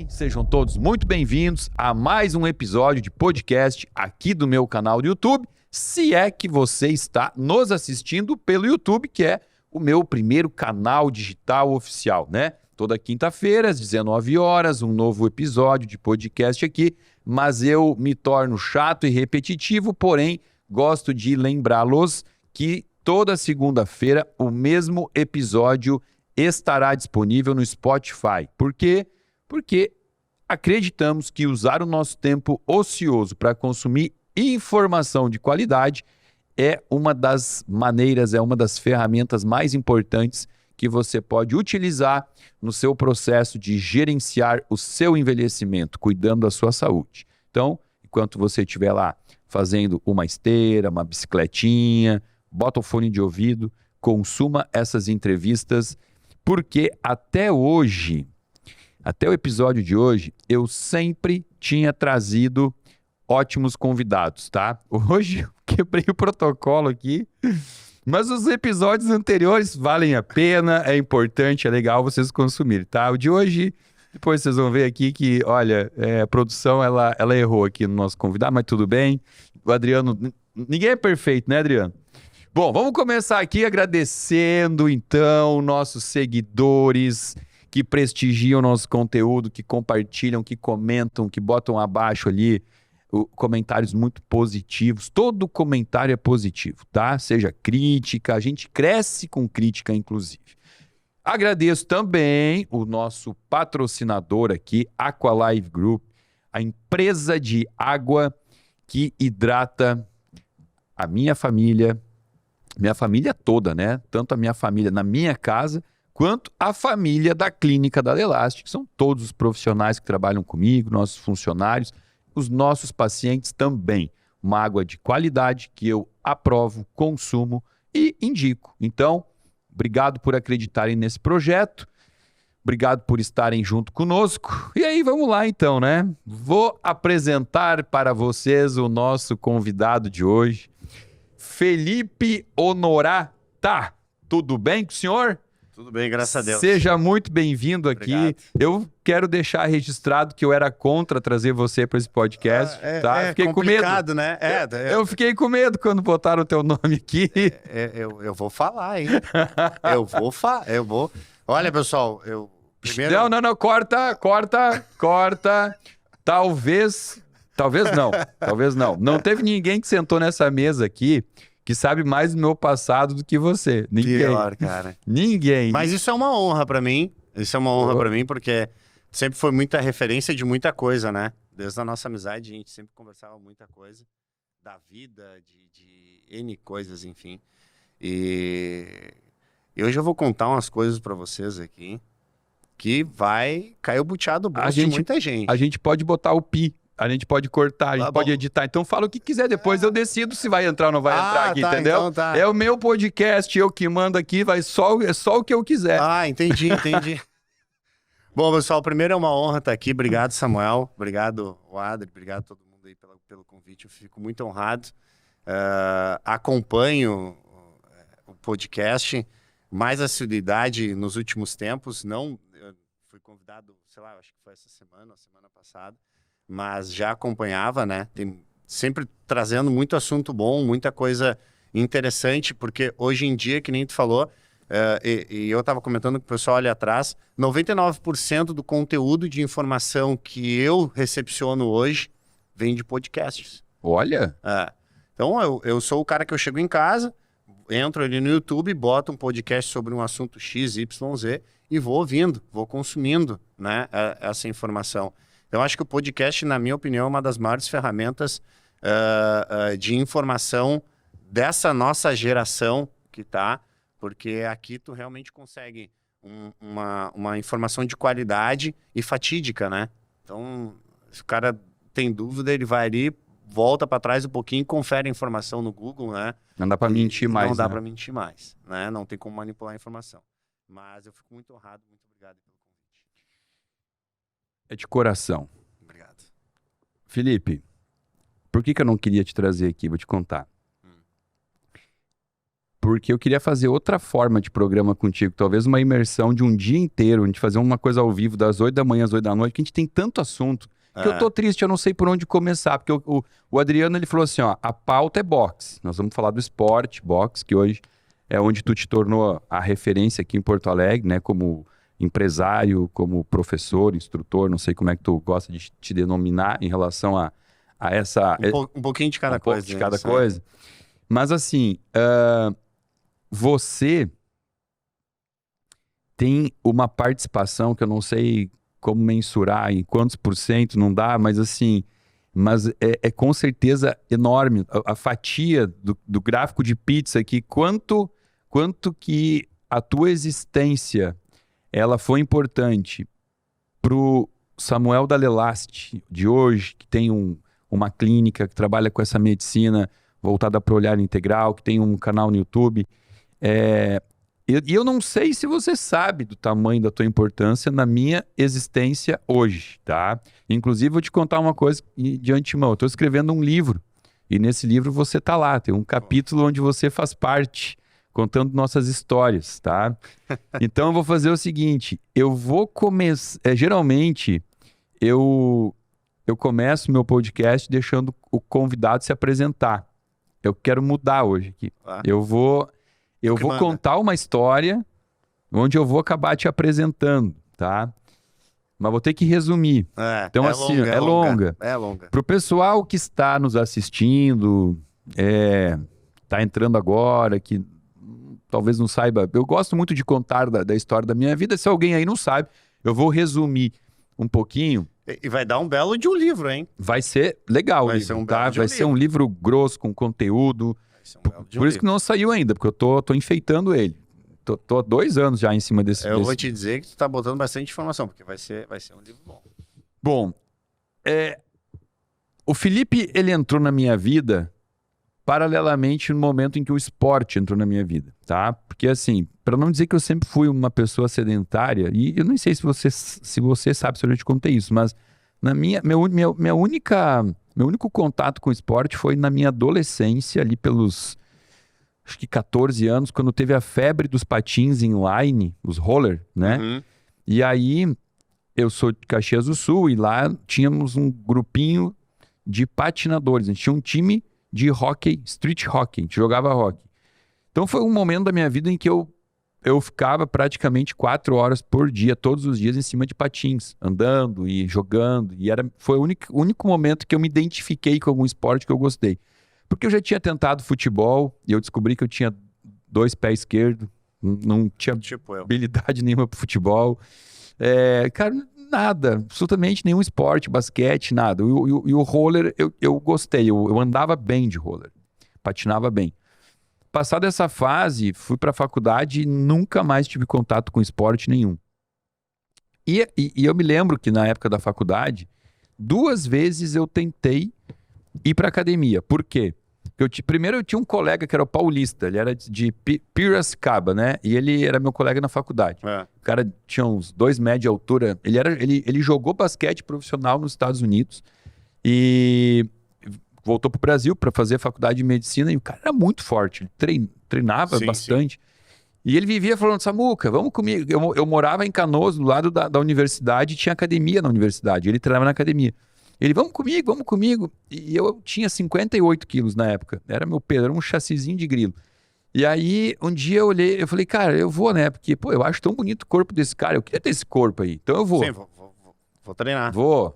bem? Sejam todos muito bem-vindos a mais um episódio de podcast aqui do meu canal do YouTube, se é que você está nos assistindo pelo YouTube, que é o meu primeiro canal digital oficial, né? Toda quinta-feira, às 19 horas, um novo episódio de podcast aqui, mas eu me torno chato e repetitivo, porém, gosto de lembrá-los que toda segunda-feira o mesmo episódio estará disponível no Spotify. Por quê? Porque acreditamos que usar o nosso tempo ocioso para consumir informação de qualidade é uma das maneiras, é uma das ferramentas mais importantes que você pode utilizar no seu processo de gerenciar o seu envelhecimento, cuidando da sua saúde. Então, enquanto você estiver lá fazendo uma esteira, uma bicicletinha, bota o fone de ouvido, consuma essas entrevistas, porque até hoje, até o episódio de hoje, eu sempre tinha trazido ótimos convidados, tá? Hoje eu quebrei o protocolo aqui, mas os episódios anteriores valem a pena, é importante, é legal vocês consumirem, tá? O de hoje, depois vocês vão ver aqui que, olha, a produção, ela errou aqui no nosso convidado, mas tudo bem. O Adriano, ninguém é perfeito, né, Adriano? Bom, vamos começar aqui agradecendo, então, nossos seguidores que prestigiam nosso conteúdo, que compartilham, que comentam, que botam abaixo ali comentários muito positivos. Todo comentário é positivo, tá? Seja crítica, a gente cresce com crítica, inclusive. Agradeço também o nosso patrocinador aqui, Aqualive Group, a empresa de água que hidrata a minha família toda, né? Tanto a minha família na minha casa, quanto a família da clínica da Elastic, que são todos os profissionais que trabalham comigo, nossos funcionários, os nossos pacientes também. Uma água de qualidade que eu aprovo, consumo e indico. Então, obrigado por acreditarem nesse projeto, obrigado por estarem junto conosco. E aí, vamos lá então, né? Vou apresentar para vocês o nosso convidado de hoje, Felipe Honorata. Tudo bem com o senhor? Tudo bem, graças a Deus. Seja muito bem-vindo aqui. Obrigado. Eu quero deixar registrado que eu era contra trazer você para esse podcast. Tá? Fiquei complicado, com medo, né? Eu fiquei com medo quando botaram o teu nome aqui. Eu vou falar, hein? eu vou. Olha, pessoal, primeiro... Não, corta. Talvez não. Não teve ninguém que sentou nessa mesa aqui que sabe mais do meu passado do que você. Ninguém. Pior, cara. Ninguém. Mas isso é uma honra pra mim. Isso é uma honra pra mim, porque sempre foi muita referência de muita coisa, né? Desde a nossa amizade, a gente sempre conversava muita coisa. Da vida, de N coisas, enfim. E hoje eu vou contar umas coisas pra vocês aqui que vai cair o buteado do bolso de muita gente. A gente pode botar o pi. A gente pode cortar, a gente pode editar. Então fala o que quiser, depois eu decido se vai entrar ou não vai entrar aqui, entendeu? Então tá. É o meu podcast, eu que mando aqui, é só o que eu quiser. Entendi. Bom, pessoal, primeiro é uma honra estar aqui. Obrigado, Samuel. Obrigado, Adri. Obrigado a todo mundo aí pelo convite. Eu fico muito honrado. Acompanho o podcast, mais assiduidade nos últimos tempos. Eu fui convidado, sei lá, acho que foi essa semana, ou semana passada. Mas já acompanhava, né? Sempre trazendo muito assunto bom, muita coisa interessante, porque hoje em dia, que nem tu falou, e eu estava comentando com o pessoal ali atrás, 99% do conteúdo de informação que eu recepciono hoje vem de podcasts. Olha! Então, eu sou o cara que eu chego em casa, entro ali no YouTube, boto um podcast sobre um assunto X, Y, Z e vou ouvindo, vou consumindo, né, essa informação. Então, acho que o podcast, na minha opinião, é uma das maiores ferramentas de informação dessa nossa geração que tá, porque aqui tu realmente consegue uma informação de qualidade e fatídica, né? Então, se o cara tem dúvida, ele vai ali, volta para trás um pouquinho, confere a informação no Google, né? Não dá para mentir mais. Não dá para mentir mais, né? Não tem como manipular a informação. Mas eu fico muito honrado, muito obrigado pelo convite. É de coração. Obrigado. Felipe, por que eu não queria te trazer aqui? Vou te contar. porque eu queria fazer outra forma de programa contigo, talvez uma imersão de um dia inteiro, a gente fazer uma coisa ao vivo das 8 da manhã às 8 da noite, que a gente tem tanto assunto, que eu tô triste, eu não sei por onde começar, porque o Adriano, ele falou assim, ó, a pauta é boxe, nós vamos falar do esporte, boxe, que hoje é onde tu te tornou a referência aqui em Porto Alegre, né, como empresário, como professor, instrutor, não sei como é que tu gosta de te denominar em relação a essa... Um pouquinho de cada pouco coisa. de cada coisa. Mas assim, você tem uma participação que eu não sei como mensurar, em quantos por cento não dá, mas assim, é com certeza enorme. A fatia do gráfico de pizza aqui, quanto que a tua existência ela foi importante pro Samuel Dall'Elaste de hoje, que tem uma clínica que trabalha com essa medicina voltada para o olhar integral, que tem um canal no YouTube. E eu não sei se você sabe do tamanho da tua importância na minha existência hoje, tá? Inclusive, vou te contar uma coisa de antemão. Eu estou escrevendo um livro, e nesse livro você tá lá. Tem um capítulo onde você faz parte, contando nossas histórias, tá? Então, eu vou fazer o seguinte. Eu vou começar... geralmente, eu começo meu podcast deixando o convidado se apresentar. Eu quero mudar hoje aqui. Eu vou contar uma história onde eu vou acabar te apresentando, tá? Mas vou ter que resumir. Então, assim, é longa. É longa. Pro pessoal que está nos assistindo, tá entrando agora, que talvez não saiba. Eu gosto muito de contar da história da minha vida. Se alguém aí não sabe, eu vou resumir um pouquinho. E vai dar um belo de um livro, hein? Vai ser legal o livro, tá? Vai ser um livro grosso, com conteúdo. Por isso que não saiu ainda, porque eu tô enfeitando ele. Tô há 2 anos já em cima desse... Eu vou te dizer que tu tá botando bastante informação, porque vai ser um livro bom. Bom, o Felipe, ele entrou na minha vida paralelamente no momento em que o esporte entrou na minha vida, tá? Porque assim, para não dizer que eu sempre fui uma pessoa sedentária, e eu nem sei se você sabe se eu já te contei isso, mas meu único contato com o esporte foi na minha adolescência, ali pelos, acho que 14 anos, quando teve a febre dos patins inline, os roller, né? Uhum. E aí, eu sou de Caxias do Sul, e lá tínhamos um grupinho de patinadores, a gente tinha um time de hockey, street hockey, a gente jogava hockey. Então foi um momento da minha vida em que eu ficava praticamente 4 horas por dia, todos os dias, em cima de patins, andando e jogando. E foi o único momento que eu me identifiquei com algum esporte que eu gostei. Porque eu já tinha tentado futebol e eu descobri que eu tinha 2 pés esquerdos, não tinha habilidade nenhuma pro futebol. Cara, nada, absolutamente nenhum esporte, basquete, nada. E o roller eu gostei, eu andava bem de roller, patinava bem. Passada essa fase, fui para a faculdade e nunca mais tive contato com esporte nenhum. E eu me lembro que na época da faculdade, 2 vezes eu tentei ir para academia. Por quê? Primeiro eu tinha um colega que era o paulista, ele era de Piracicaba, né? E ele era meu colega na faculdade. O cara tinha uns 2 metros de altura. Ele jogou basquete profissional nos Estados Unidos e voltou pro Brasil para fazer a faculdade de medicina, e o cara era muito forte, ele treinava bastante. Sim. E ele vivia falando, Samuca, vamos comigo. Eu morava em Canoas, do lado da universidade, e tinha academia na universidade, ele treinava na academia. Ele, vamos comigo. E eu tinha 58 quilos na época, era meu peso, era um chassizinho de grilo. E aí, um dia eu olhei, eu falei, cara, eu vou, né? Porque, pô, eu acho tão bonito o corpo desse cara, eu queria ter esse corpo aí, então eu vou. Sim, vou treinar. Vou.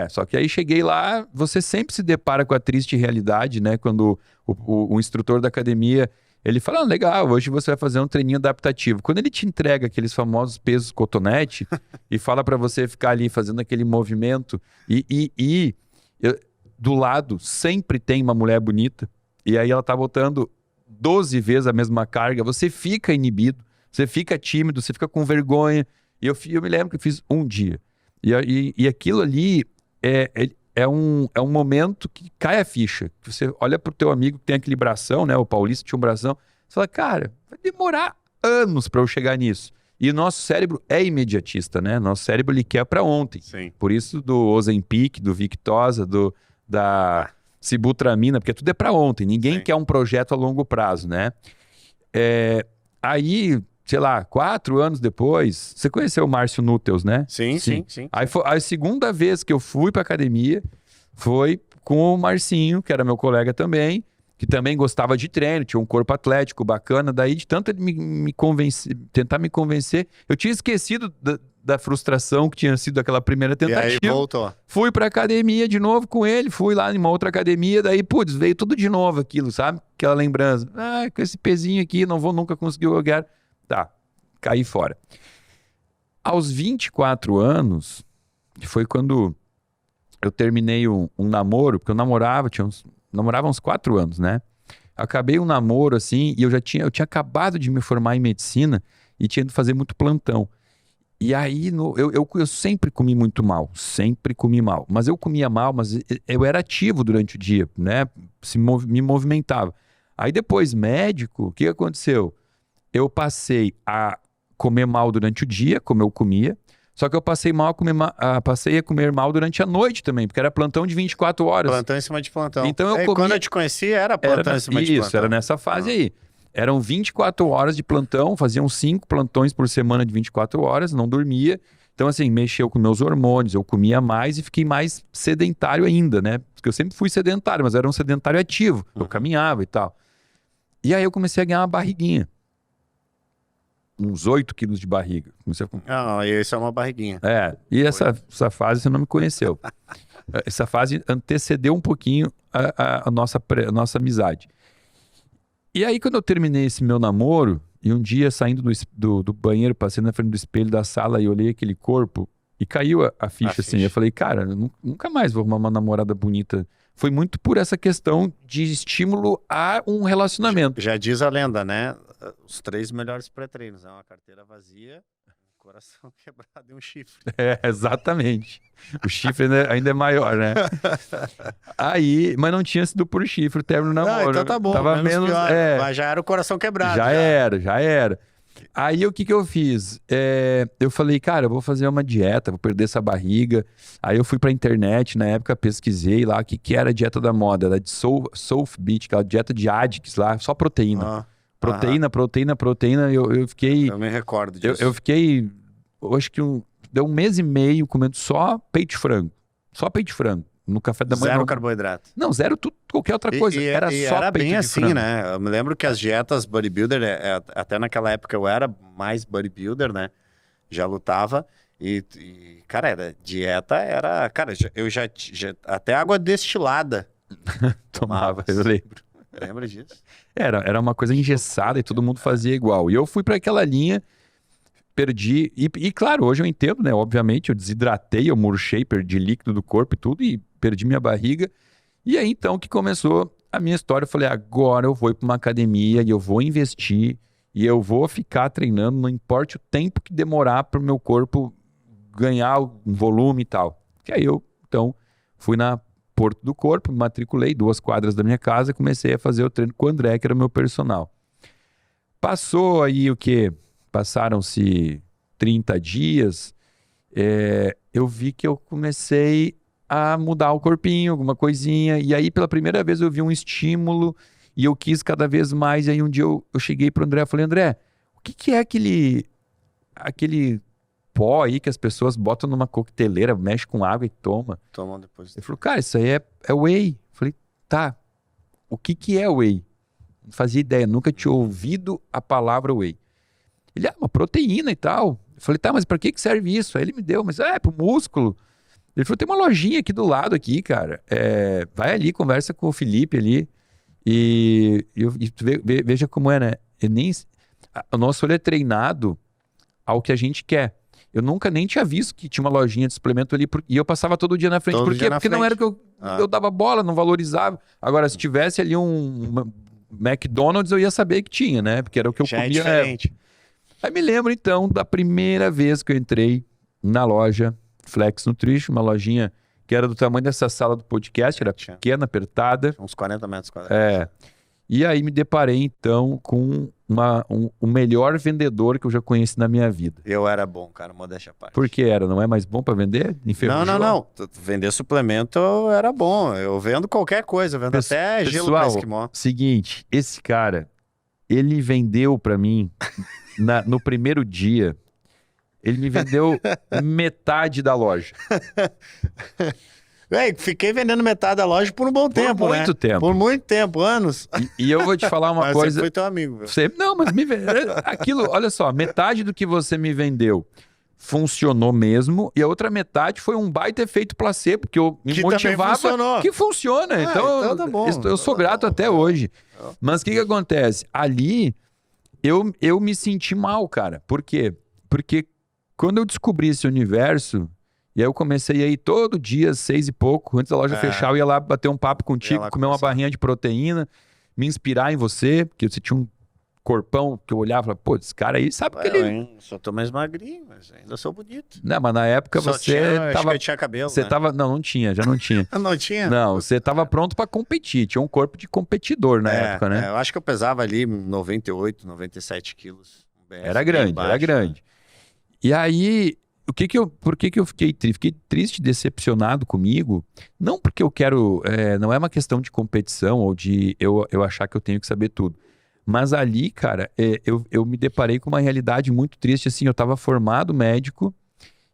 Só que aí cheguei lá, você sempre se depara com a triste realidade, né? Quando o instrutor da academia, ele fala, legal, hoje você vai fazer um treininho adaptativo. Quando ele te entrega aqueles famosos pesos cotonete e fala para você ficar ali fazendo aquele movimento do lado sempre tem uma mulher bonita e aí ela tá botando 12 vezes a mesma carga, você fica inibido, você fica tímido, você fica com vergonha. E eu me lembro que eu fiz um dia. E aquilo ali é um momento que cai a ficha. Você olha pro teu amigo que tem equilibração, né? O paulista tinha um bração. Você fala, cara, vai demorar anos para eu chegar nisso. E o nosso cérebro é imediatista, né? Nosso cérebro, ele quer para ontem. Sim. Por isso do Ozempic, do Victoza, da Sibutramina, porque tudo é para ontem. Ninguém quer um projeto a longo prazo, né? Aí, sei lá, 4 anos depois, você conheceu o Márcio Núteus, né? Sim. Aí foi a segunda vez que eu fui pra academia foi com o Marcinho, que era meu colega também, que também gostava de treino, tinha um corpo atlético bacana. Daí, de tanto ele tentar me convencer, eu tinha esquecido da frustração que tinha sido aquela primeira E tentativa. aí voltou. Fui pra academia de novo com ele, fui lá em uma outra academia, daí, putz, veio tudo de novo aquilo, sabe? Aquela lembrança. Ah, com esse pezinho aqui, não vou nunca conseguir jogar. Tá, caí fora. Aos 24 anos, que foi quando eu terminei um namoro, porque eu namorava uns 4 anos, né? Acabei um namoro, assim, e eu tinha acabado de me formar em medicina e tinha ido fazer muito plantão. E aí, eu sempre comi muito mal, sempre comi mal. Mas eu comia mal, mas eu era ativo durante o dia, né? Me movimentava. Aí depois, médico, o que aconteceu? Eu passei a comer mal durante o dia, como eu comia, só que eu passei a comer mal durante a noite também, porque era plantão de 24 horas. Plantão em cima de plantão. Então eu comia... Quando eu te conheci, era plantão em cima de plantão. Isso, era nessa fase aí. Eram 24 horas de plantão, faziam 5 plantões por semana de 24 horas, não dormia. Então, assim, mexeu com meus hormônios, eu comia mais e fiquei mais sedentário ainda, né? Porque eu sempre fui sedentário, mas era um sedentário ativo. Eu caminhava e tal. E aí eu comecei a ganhar uma barriguinha. Uns 8 quilos de barriga. Ah, isso é uma barriguinha. E essa fase você não me conheceu. Essa fase antecedeu um pouquinho a nossa amizade. E aí, quando eu terminei esse meu namoro, e um dia saindo do banheiro, passei na frente do espelho da sala e olhei aquele corpo, e caiu a ficha, assim. Eu falei, cara, eu nunca mais vou arrumar uma namorada bonita. Foi muito por essa questão de estímulo a um relacionamento. Já diz a lenda, né? Os 3 melhores pré-treinos. Uma carteira vazia, um coração quebrado e um chifre. Exatamente. O chifre ainda é maior, né? Aí, mas não tinha sido por chifre o término do namoro. Então tá bom. Tava menos pior, mas já era o coração quebrado. Já era. Aí o que eu fiz? Eu falei, cara, eu vou fazer uma dieta, vou perder essa barriga. Aí eu fui pra internet, na época pesquisei lá o que era a dieta da moda. Era de Beach, aquela dieta de Addicts lá, só proteína. Proteína, eu fiquei... Eu me recordo disso. Eu fiquei, eu acho que deu 1 mês e meio comendo só peito de frango. Só peito de frango. No café da manhã. Zero carboidrato. Não, zero qualquer outra coisa. Era só era peito bem de assim, frango. né? Eu me lembro que as dietas bodybuilder, até naquela época eu era mais bodybuilder, né? Já lutava. Cara, dieta era... Cara, eu já até água destilada. Tomava, eu lembro. Lembra disso? Era uma coisa engessada e todo mundo fazia igual. E eu fui para aquela linha, perdi. E claro, hoje eu entendo, né? Obviamente, eu desidratei, eu murchei, perdi líquido do corpo e tudo, e perdi minha barriga. E aí então que começou a minha história. Eu falei, agora eu vou para uma academia e eu vou investir e eu vou ficar treinando, não importa o tempo que demorar para o meu corpo ganhar um volume e tal. Que aí eu, então, fui na Porto do Corpo, me matriculei 2 quadras da minha casa e comecei a fazer o treino com o André, que era o meu personal. Passou aí o quê? Passaram-se 30 dias, eu vi que eu comecei a mudar o corpinho, alguma coisinha, e aí pela primeira vez eu vi um estímulo e eu quis cada vez mais, e aí um dia eu cheguei pro André e falei, André, o que é aquele pó aí que as pessoas botam numa coqueteleira, mexe com água e toma? Tomam depois. Ele falou, cara, isso aí é whey. Eu falei, tá, o que é whey? Não fazia ideia, nunca tinha ouvido a palavra whey. Ele, uma proteína e tal. Eu falei, tá, mas pra que serve isso? Aí ele me deu, mas pro músculo. Ele falou, tem uma lojinha aqui do lado aqui, cara. Vai ali, conversa com o Felipe ali e veja como é, né? O nosso olho é treinado ao que a gente quer. Eu nunca nem tinha visto que tinha uma lojinha de suplemento ali e eu passava todo dia na frente. Por quê? Porque não era que eu dava bola, não valorizava. Agora, se tivesse ali um McDonald's, eu ia saber que tinha, né? Porque era o que eu Já comia. É diferente. Aí me lembro, então, da primeira vez que eu entrei na loja Flex Nutrition, uma lojinha que era do tamanho dessa sala do podcast, era pequena, apertada. Uns 40 metros quadrados. E aí me deparei, então, com o melhor vendedor que eu já conheci na minha vida. Eu era bom, cara, modéstia à parte. Por que era? Não é mais bom para vender? Não. Vender suplemento era bom. Eu vendo qualquer coisa, eu vendo até gelo pra Esquimó. Seguinte, esse cara, ele vendeu pra mim, no primeiro dia, ele me vendeu metade da loja. Véi, fiquei vendendo metade da loja por um bom tempo, né? Muito tempo. Por muito tempo, anos. E eu vou te falar uma Mas coisa... você foi teu amigo, velho. Não, mas aquilo, olha só, metade do que você me vendeu funcionou mesmo, e a outra metade foi um baita efeito placebo, porque eu me Que também motivava funcionou. que funciona. Então tá bom. eu sou grato até hoje. Mas o que acontece? Ali eu me senti mal, cara. Por quê? Porque quando eu descobri esse universo, e aí eu comecei a ir todo dia, 6 e pouco, antes da loja fechar, eu ia lá bater um papo contigo, comer uma barrinha de proteína, me inspirar em você, porque você tinha um corpão que eu olhava e falava, pô, esse cara aí sabe que ele... Só tô mais magrinho, mas ainda sou bonito. Não, mas na época Só você tinha, tava... acho que eu tinha cabelo, Você né? tava... Não tinha, já não tinha. Não tinha? Não, você tava pronto pra competir, tinha um corpo de competidor na época, né? Eu acho que eu pesava ali 98, 97 quilos. Era grande, era grande. E aí, por que que eu fiquei triste? Fiquei triste, decepcionado comigo, não porque eu quero, não é uma questão de competição ou de eu achar que eu tenho que saber tudo, mas ali, cara, eu me deparei com uma realidade muito triste, assim, eu estava formado médico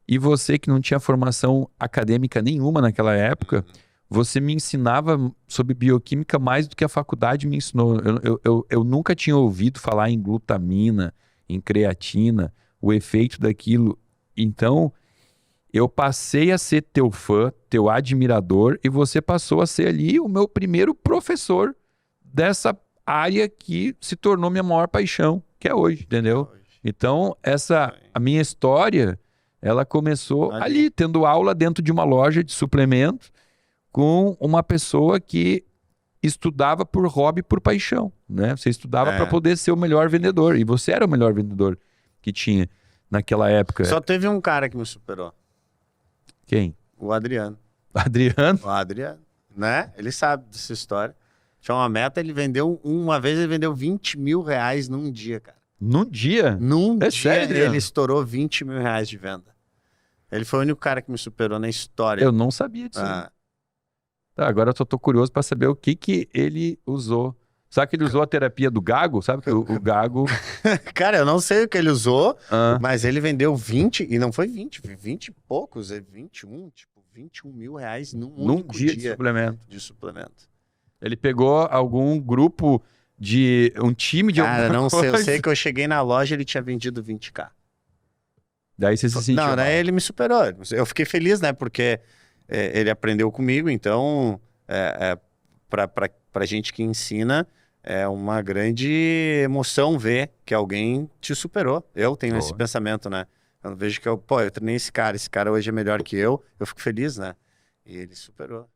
e você que não tinha formação acadêmica nenhuma naquela época, você me ensinava sobre bioquímica mais do que a faculdade me ensinou. Eu nunca tinha ouvido falar em glutamina, em creatina, o efeito daquilo. Então, eu passei a ser teu fã, teu admirador, e você passou a ser ali o meu primeiro professor dessa área que se tornou minha maior paixão, que é hoje, entendeu? Então, a minha história, ela começou ali, tendo aula dentro de uma loja de suplemento com uma pessoa que estudava por hobby, por paixão, né? Você estudava para poder ser o melhor vendedor, e você era o melhor vendedor que tinha naquela época. Só teve um cara que me superou. Quem? O Adriano. Adriano? O Adriano, né? Ele sabe dessa história. Tinha uma meta, uma vez ele vendeu 20 mil reais num dia, cara. Num dia? Num dia sério, Adriano? ele estourou 20 mil reais de venda. Ele foi o único cara que me superou na história. Eu não sabia disso. Tá, agora eu tô curioso para saber o que ele usou. Sabe que ele usou a terapia do Gago? Sabe que o Gago... Cara, eu não sei o que ele usou, mas ele vendeu 20, e não foi 20 e poucos, 21, tipo, 21 mil reais num único dia de suplemento. Ele pegou algum grupo de... um time de Cara, alguma não sei, eu coisa? sei que eu cheguei na loja e ele tinha vendido 20k. Daí você se sentiu Não, mal. daí ele me superou. Eu fiquei feliz, né, porque ele aprendeu comigo, então, pra gente que ensina, é uma grande emoção ver que alguém te superou. Eu tenho esse pensamento, né? Eu vejo que eu treinei esse cara hoje é melhor que eu fico feliz, né? E ele superou.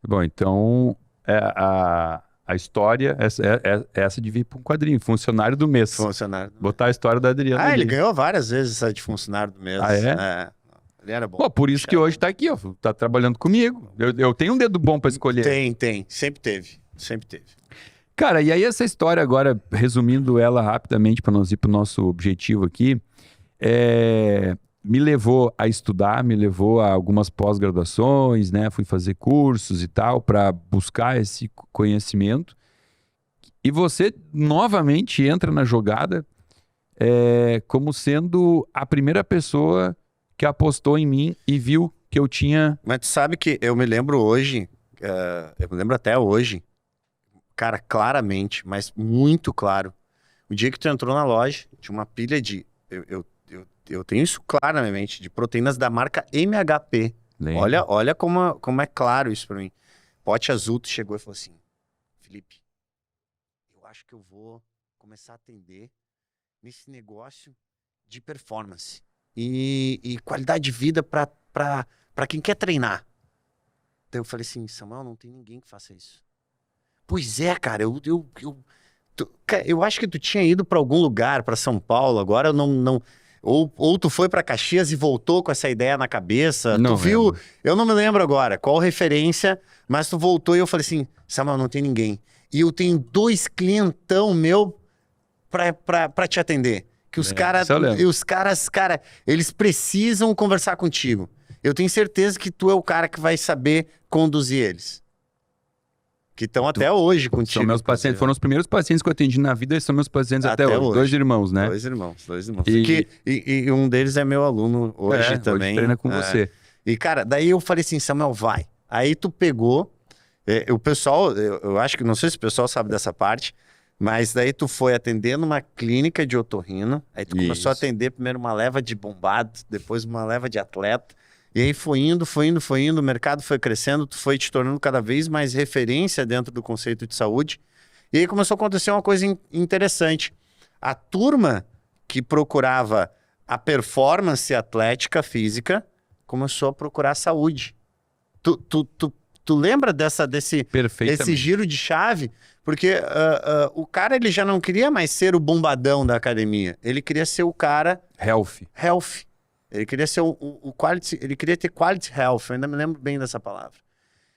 Bom, então a história é essa de vir para um quadrinho, funcionário do mês. Funcionário. Botar a história da Adriana ali. Ele ganhou várias vezes essa de funcionário do mês. Ah, é? Ele era bom. Pô, por isso que hoje tá aqui, ó. Tá trabalhando comigo. Eu tenho um dedo bom para escolher. Tem. Sempre teve. Cara, e aí essa história agora, resumindo ela rapidamente para nós ir pro nosso objetivo aqui, me levou a estudar, me levou a algumas pós-graduações, né? Fui fazer cursos e tal para buscar esse conhecimento. E você novamente entra na jogada como sendo a primeira pessoa que apostou em mim e viu que eu tinha... Mas tu sabe que eu me lembro hoje, eu me lembro até hoje, cara, claramente, mas muito claro, o dia que tu entrou na loja, tinha uma pilha de... Eu tenho isso claro na minha mente, de proteínas da marca MHP. Olha como é claro isso pra mim. Pote azul, tu chegou e falou assim, Felipe, eu acho que eu vou começar a atender nesse negócio de performance e qualidade de vida pra quem quer treinar. Então eu falei assim, Samuel, não tem ninguém que faça isso. Pois é, cara, eu acho que tu tinha ido pra algum lugar, pra São Paulo, agora eu não ou tu foi pra Caxias e voltou com essa ideia na cabeça, Não tu viu, lembro. eu não me lembro agora qual referência, mas tu voltou e eu falei assim, Samuel, não tem ninguém. E eu tenho 2 clientão meu pra te atender. Que os caras, cara, eles precisam conversar contigo. Eu tenho certeza que tu é o cara que vai saber conduzir eles. que estão até hoje contigo. São meus pacientes, foram os primeiros pacientes que eu atendi na vida e são meus pacientes até hoje. 2 irmãos, né? 2 irmãos. E um deles é meu aluno hoje também. Hoje treina com você. E, cara, daí eu falei assim, Samuel, vai. Aí tu pegou, o pessoal, eu acho que, não sei se o pessoal sabe dessa parte, mas daí tu foi atender numa clínica de otorrino, aí tu começou a atender primeiro uma leva de bombado, depois uma leva de atleta, e aí foi indo, o mercado foi crescendo, tu foi te tornando cada vez mais referência dentro do conceito de saúde, e aí começou a acontecer uma coisa interessante. A turma que procurava a performance atlética física começou a procurar saúde. Tu lembra desse giro de chave? Porque o cara ele já não queria mais ser o bombadão da academia. Ele queria ser o cara... Health. Ele queria ser o quality... Ele queria ter quality health. Eu ainda me lembro bem dessa palavra.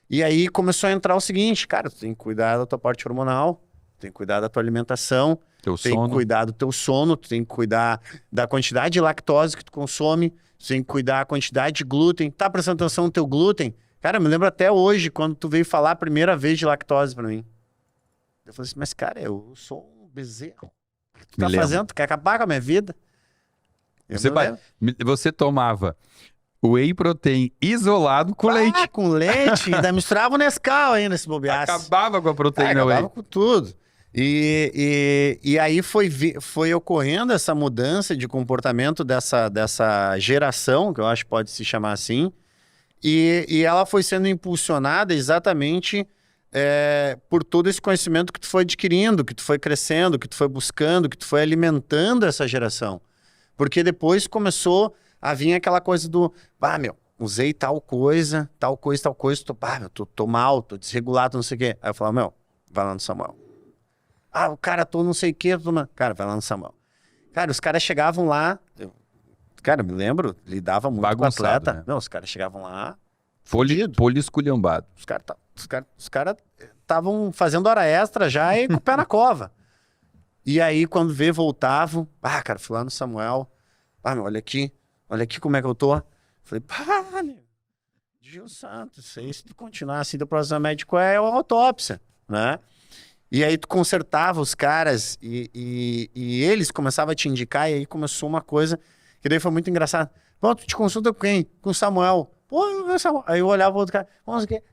E aí começou a entrar o seguinte, cara, tu tem que cuidar da tua parte hormonal, tu tem que cuidar da tua alimentação, tu tem que cuidar do teu sono, tu tem que cuidar da quantidade de lactose que tu consome, tu tem que cuidar da quantidade de glúten. Tá prestando atenção no teu glúten? Cara, eu me lembro até hoje, quando tu veio falar a primeira vez de lactose pra mim. Eu falei assim, mas cara, eu sou um bezerro. O que tu tá fazendo? Tu quer acabar com a minha vida? Você tomava whey protein isolado com leite. Com leite, ainda misturava o Nescau ainda, esse bobeaço. Acabava com a proteína whey. Acabava com tudo. E aí foi ocorrendo essa mudança de comportamento dessa geração, que eu acho que pode se chamar assim, e ela foi sendo impulsionada exatamente por todo esse conhecimento que tu foi adquirindo, que tu foi crescendo, que tu foi buscando, que tu foi alimentando essa geração. Porque depois começou a vir aquela coisa do, usei tal coisa, tô mal, tô desregulado, não sei o quê. Aí eu falava, vai lá no Samuel. O cara, tô não sei o quê, cara, vai lá no Samuel. Cara, os caras chegavam lá, cara, me lembro, lidava muito com o atleta. Né? Não, os caras chegavam lá... Folha esculhambado. Os caras estavam fazendo hora extra já e com o pé na cova. E aí, quando voltavam, cara, fui lá no Samuel, olha aqui como é que eu tô. Falei, Gil Santos, se tu continuar assim, do próximo médico é a autópsia, né? E aí tu consertava os caras e eles começavam a te indicar, e aí começou uma coisa que daí foi muito engraçado. Tu te consulta com quem? Com o Samuel. Samuel. Aí eu olhava o outro cara,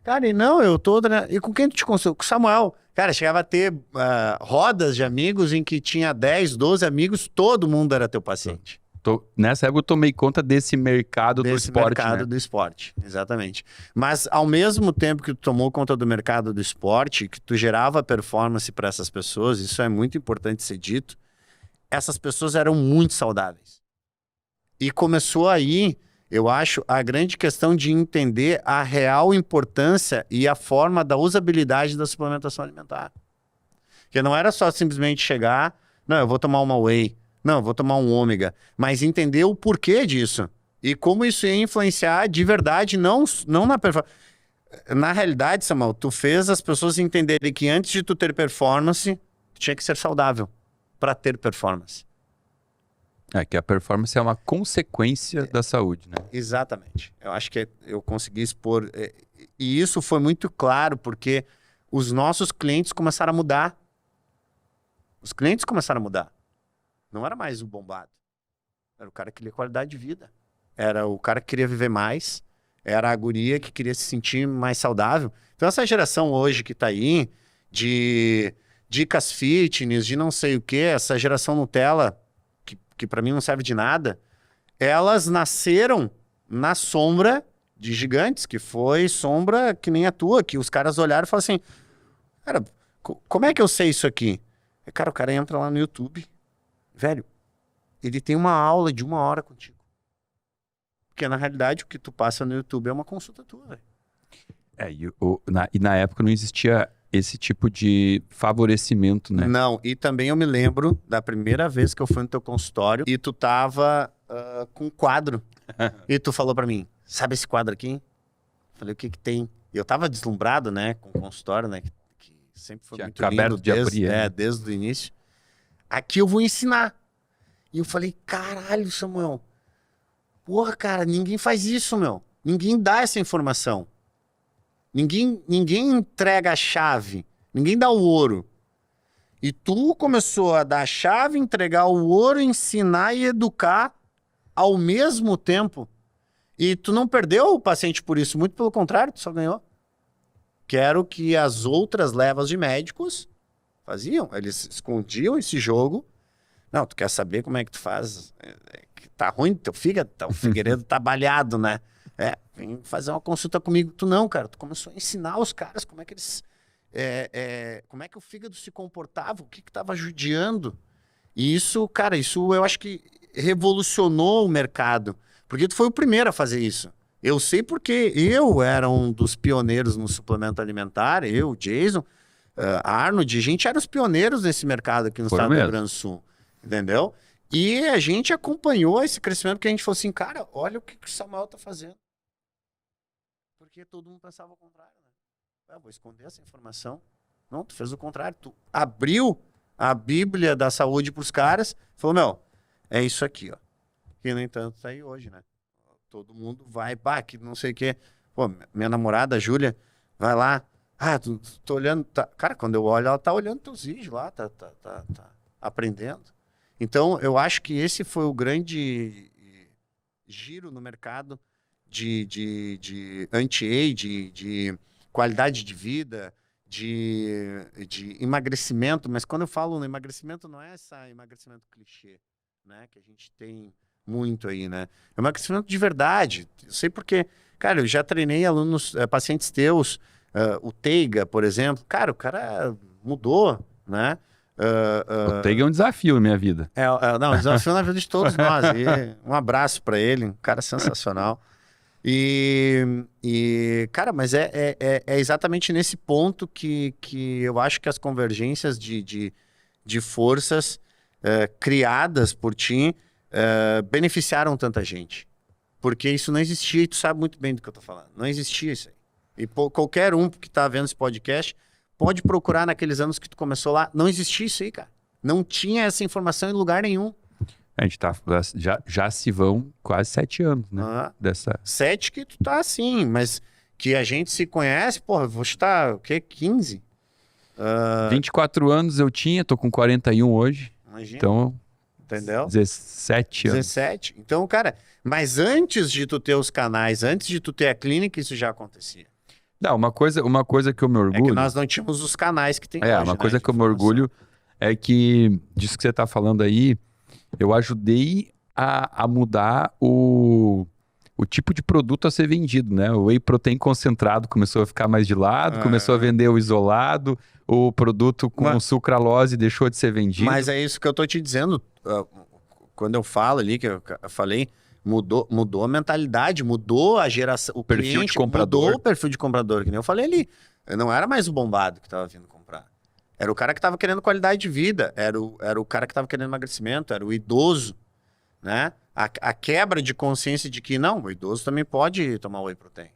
cara, não, eu tô... E com quem tu te consulta? Com o Samuel. Cara, chegava a ter rodas de amigos em que tinha 10, 12 amigos, todo mundo era teu paciente. Nessa época eu tomei conta desse mercado do esporte. Desse mercado do esporte, exatamente. Mas ao mesmo tempo que tu tomou conta do mercado do esporte, que tu gerava performance para essas pessoas, isso é muito importante ser dito, essas pessoas eram muito saudáveis. E começou aí, eu acho, a grande questão de entender a real importância e a forma da usabilidade da suplementação alimentar. Porque não era só simplesmente chegar, não, eu vou tomar uma whey, não, eu vou tomar um ômega, mas entender o porquê disso e como isso ia influenciar de verdade, não na performance. Na realidade, Samuel, tu fez as pessoas entenderem que antes de tu ter performance, tu tinha que ser saudável para ter performance. Que a performance é uma consequência da saúde, né? Exatamente. Eu acho que eu consegui expor. E isso foi muito claro, porque os nossos clientes começaram a mudar. Os clientes começaram a mudar. Não era mais o bombado. Era o cara que queria qualidade de vida. Era o cara que queria viver mais. Era a guria que queria se sentir mais saudável. Então essa geração hoje que tá aí, de dicas fitness, de não sei o quê, essa geração Nutella... que para mim não serve de nada, elas nasceram na sombra de gigantes, que foi sombra que nem a tua, que os caras olharam e falaram assim, cara, como é que eu sei isso aqui? Cara, o cara entra lá no YouTube, velho, ele tem uma aula de 1 hora contigo. Porque na realidade o que tu passa no YouTube é uma consulta tua, velho. E na época não existia esse tipo de favorecimento, né? Não, e também eu me lembro da primeira vez que eu fui no teu consultório e tu tava com um quadro. E tu falou pra mim, sabe esse quadro aqui? Falei, o que que tem? E eu tava deslumbrado, né, com o consultório, né, que sempre foi muito lindo desde o início. Aqui eu vou ensinar. E eu falei, caralho, Samuel. Porra, cara, ninguém faz isso, meu. Ninguém dá essa informação. Ninguém entrega a chave. Ninguém dá o ouro. E tu começou a dar a chave, entregar o ouro, ensinar e educar ao mesmo tempo. E tu não perdeu o paciente por isso. Muito pelo contrário, tu só ganhou. Quero que as outras levas de médicos faziam. Eles escondiam esse jogo. Não, tu quer saber como é que tu faz? Tá ruim teu fígado? O Figueiredo tá baleado, né? Vem fazer uma consulta comigo. Tu não, cara. Tu começou a ensinar os caras como é que eles... como é que o fígado se comportava, o que tava judiando. E isso, cara, isso eu acho que revolucionou o mercado. Porque tu foi o primeiro a fazer isso. Eu sei porque eu era um dos pioneiros no suplemento alimentar, eu, Jason, Arnold, a gente era os pioneiros nesse mercado aqui no estado do Rio Grande do Sul, entendeu? E a gente acompanhou esse crescimento porque a gente falou assim, cara, olha o que o Samuel tá fazendo. Porque todo mundo pensava o contrário, né? Vou esconder essa informação. Não, tu fez o contrário, tu abriu a Bíblia da saúde pros caras, falou, meu, é isso aqui, ó. Que, no entanto, tá aí hoje, né? Todo mundo vai, pá, que não sei o quê. Pô, minha namorada, a Júlia, vai lá. Tô olhando. Cara, quando eu olho, ela tá olhando teus vídeos lá, tá aprendendo. Então, eu acho que esse foi o grande giro no mercado de anti-age, de qualidade de vida, de emagrecimento. Mas quando eu falo no emagrecimento, não é esse emagrecimento clichê, né? Que a gente tem muito aí, né? É um emagrecimento de verdade. Eu sei porque, cara, eu já treinei alunos, pacientes teus, o Teiga, por exemplo. Cara, o cara mudou, né? O Teiga é um desafio na minha vida. Não, um desafio na vida de todos nós. E um abraço para ele, um cara sensacional. Cara, mas é exatamente nesse ponto que eu acho que as convergências de forças criadas por ti beneficiaram tanta gente. Porque isso não existia e tu sabe muito bem do que eu tô falando. Não existia isso aí. E qualquer um que tá vendo esse podcast pode procurar naqueles anos que tu começou lá. Não existia isso aí, cara. Não tinha essa informação em lugar nenhum. A gente tá... Já se vão quase 7 anos, né? 7 que tu tá assim, mas que a gente se conhece, porra, vou chutar, o quê? 15? 24 anos eu tinha, tô com 41 hoje. Imagina. Então... Entendeu? 17 anos. 17. Então, cara, mas antes de tu ter os canais, antes de tu ter a clínica, isso já acontecia. Não, uma coisa que eu me orgulho... É que nós não tínhamos os canais que tem hoje, uma coisa né, que eu me orgulho é que, disso que você tá falando aí, eu ajudei a mudar o tipo de produto a ser vendido, né? O whey protein concentrado começou a ficar mais de lado, começou a vender o isolado, o produto com sucralose deixou de ser vendido. Mas é isso que eu tô te dizendo. Quando eu falo ali, que eu falei, mudou a mentalidade, mudou a geração, o perfil cliente, de comprador. Mudou o perfil de comprador, que nem eu falei ali. Eu não era mais o bombado que tava vindo comprar. Era o cara que tava querendo qualidade de vida, era o cara que tava querendo emagrecimento, era o idoso, né? A quebra de consciência de que não, o idoso também pode tomar whey protein.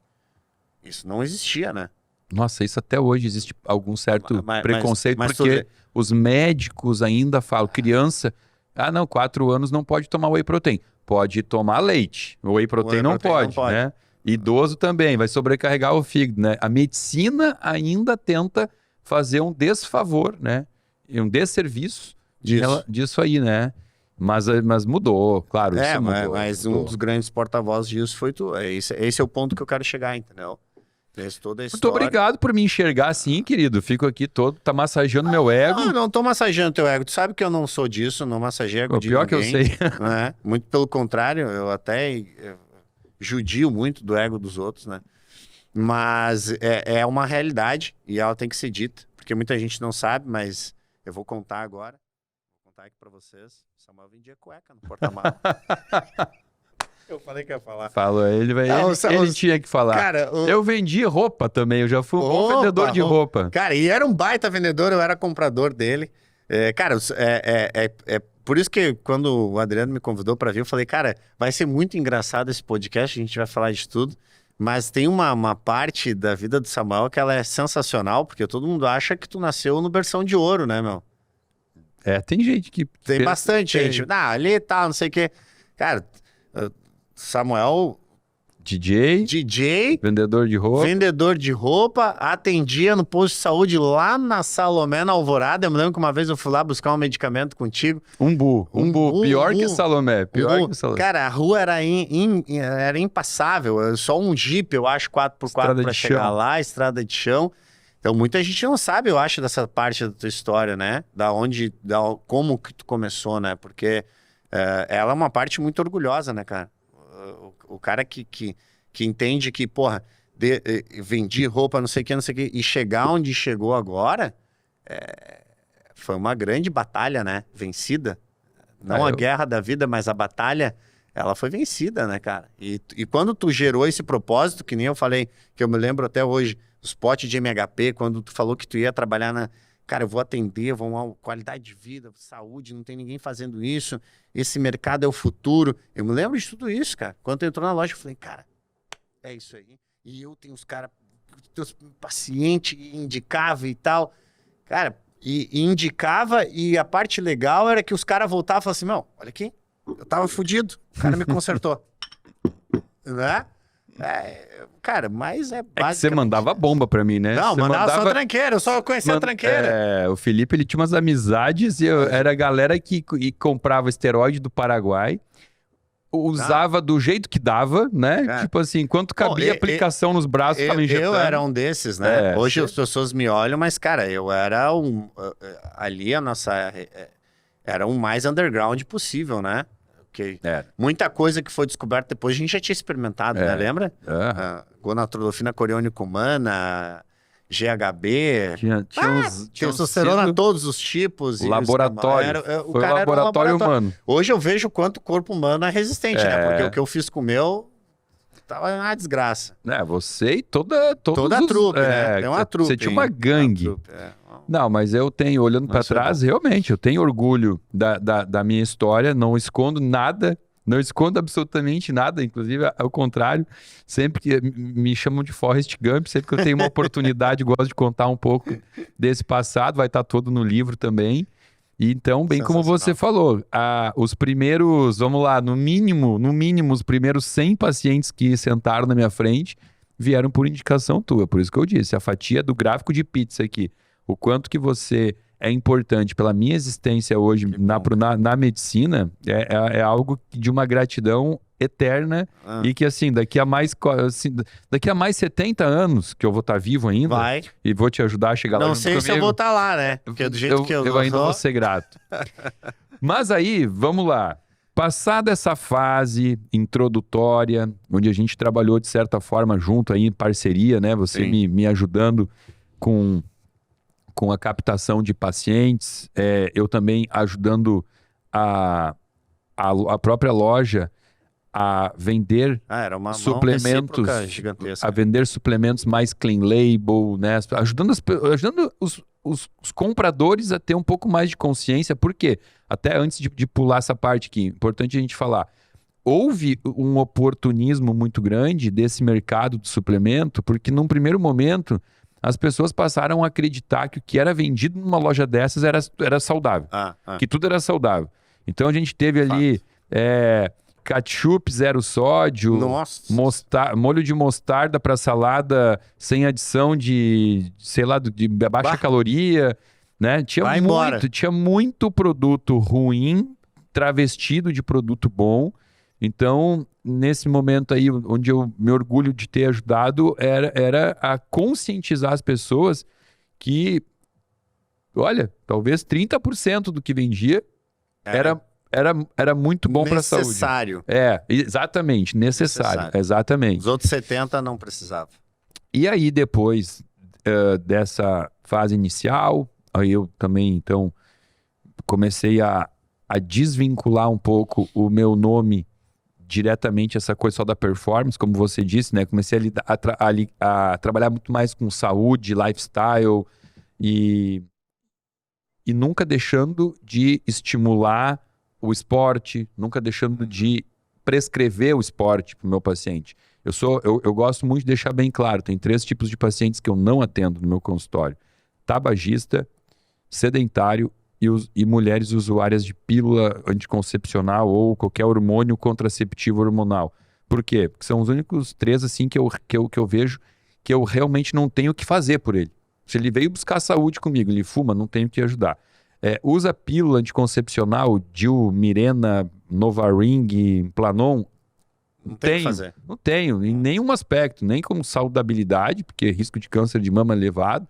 Isso não existia, né? Nossa, isso até hoje existe algum certo preconceito, porque os médicos ainda falam, criança, 4 anos não pode tomar whey protein. Pode tomar leite, o whey protein não pode, né? Idoso também, vai sobrecarregar o fígado, né? A medicina ainda tenta fazer um desfavor, né? E um desserviço disso aí, né? Mas mudou, claro. Isso mudou, mas um dos grandes porta-vozes disso foi tu. Esse é o ponto que eu quero chegar, entendeu? Toda a Muito obrigado por me enxergar assim, querido. Fico aqui tá massageando meu ego. Não tô massageando teu ego. Tu sabe que eu não sou disso, não massageio ego de pior ninguém. Que eu sei. Né? Muito pelo contrário, eu até judio muito do ego dos outros, né? Mas é uma realidade e ela tem que ser dita, porque muita gente não sabe, mas eu vou contar agora. Vou contar aqui pra vocês. O Samuel vendia cueca no porta-malas. Eu falei que ia falar. Falou, ele tinha que falar. Cara, eu vendi roupa também, eu já fui um bom vendedor de roupa. Cara, e era um baita vendedor, eu era comprador dele. Cara, por isso que quando o Adriano me convidou para vir, eu falei, cara, vai ser muito engraçado esse podcast, a gente vai falar de tudo. Mas tem uma parte da vida do Samuel que ela é sensacional, porque todo mundo acha que tu nasceu no berção de ouro, né, meu? Tem gente que... Tem bastante gente. Ali e tal, não sei o quê. Cara... Samuel DJ, vendedor de roupa, atendia no posto de saúde lá na Salomé, na Alvorada. Eu me lembro que uma vez eu fui lá buscar um medicamento contigo. Umbu. Pior que Salomé. Cara, a rua era impassável. Só um Jeep, eu acho, 4x4 para chegar lá, estrada de chão. Então, muita gente não sabe, eu acho, dessa parte da tua história, né? Como que tu começou, né? Porque ela é uma parte muito orgulhosa, né, cara? O cara que entende que, porra, vendi roupa, não sei o que, e chegar onde chegou agora, foi uma grande batalha, né? Vencida. Não a guerra da vida, mas a batalha, ela foi vencida, né, cara? E quando tu gerou esse propósito, que nem eu falei, que eu me lembro até hoje, os potes de MHP, quando tu falou que tu ia trabalhar na... Cara, eu vou atender, qualidade de vida, saúde, não tem ninguém fazendo isso. Esse mercado é o futuro. Eu me lembro de tudo isso, cara. Quando tu entrou na loja, eu falei, cara, é isso aí. E eu tenho os caras, teus pacientes, indicava e tal. Cara, e indicava, e a parte legal era que os caras voltavam e falavam assim, meu, olha aqui, eu tava fudido, o cara me consertou. Né? Cara, mas é basicamente... É que você mandava bomba pra mim, né? Não, você mandava só tranqueira, eu só conhecia a tranqueira. O Felipe, ele tinha umas amizades e era a galera que comprava esteroide do Paraguai, usava do jeito que dava, né? Tipo assim, enquanto cabia aplicação nos braços, tava injetando. Eu era um desses, né? Hoje as pessoas me olham, mas, cara, eu era ali a nossa... Era o mais underground possível, né? Muita coisa que foi descoberta depois a gente já tinha experimentado, né? Lembra? Gonatrolofina coriônica humana, GHB. Tinha testosterona, todos os tipos. Laboratório. Foi o laboratório humano. Hoje eu vejo o quanto o corpo humano é resistente, né? Porque o que eu fiz com o meu tava uma desgraça. Você e toda a trupe, né? Tem uma trupe. Você tinha uma gangue. Não, mas eu tenho, olhando para trás, realmente, eu tenho orgulho da minha história, não escondo nada, não escondo absolutamente nada, inclusive ao contrário, sempre que me chamam de Forrest Gump, sempre que eu tenho uma oportunidade, gosto de contar um pouco desse passado, vai estar todo no livro também. E então, bem como você falou, os primeiros, vamos lá, no mínimo, os primeiros 100 pacientes que sentaram na minha frente vieram por indicação tua, por isso que eu disse, a fatia do gráfico de pizza aqui, o quanto que você é importante pela minha existência hoje na medicina, é algo de uma gratidão eterna e que, assim, daqui a mais 70 anos, que eu vou estar vivo ainda, e vou te ajudar a chegar lá. Não sei se eu vou estar lá, né? Porque do jeito que eu ainda vou ser grato. Mas aí, vamos lá. Passada essa fase introdutória, onde a gente trabalhou de certa forma junto aí em parceria, né? Você me ajudando com a captação de pacientes, eu também ajudando a própria loja a vender suplementos, a vender suplementos mais clean label, né? Ajudando os compradores a ter um pouco mais de consciência. Por quê? Até antes de pular essa parte aqui, importante a gente falar. Houve um oportunismo muito grande desse mercado de suplemento, porque num primeiro momento as pessoas passaram a acreditar que o que era vendido numa loja dessas era saudável, que tudo era saudável. Então a gente teve ali ketchup zero sódio, molho de mostarda para salada sem adição de, sei lá, de baixa caloria, né? Tinha muito produto ruim travestido de produto bom. Então, nesse momento aí, onde eu me orgulho de ter ajudado, era a conscientizar as pessoas que, olha, talvez 30% do que vendia era muito bom para a saúde. Necessário. Exatamente, necessário. Exatamente. Os outros 70% não precisavam. E aí, depois dessa fase inicial, aí eu também, então, comecei a desvincular um pouco o meu nome diretamente essa coisa só da performance, como você disse, né? Comecei a trabalhar muito mais com saúde, lifestyle e nunca deixando de estimular o esporte, nunca deixando de prescrever o esporte para o meu paciente. Eu gosto muito de deixar bem claro, tem 3 tipos de pacientes que eu não atendo no meu consultório: tabagista, sedentário e mulheres usuárias de pílula anticoncepcional ou qualquer hormônio contraceptivo hormonal. Por quê? Porque são os únicos 3, assim, que eu vejo que eu realmente não tenho o que fazer por ele. Se ele veio buscar saúde comigo, ele fuma, não tenho o que ajudar. Usa pílula anticoncepcional, Dil, Mirena, Novaring, Planon. Não tem o que fazer. Não tenho, em nenhum aspecto, nem como saudabilidade, porque risco de câncer de mama elevado.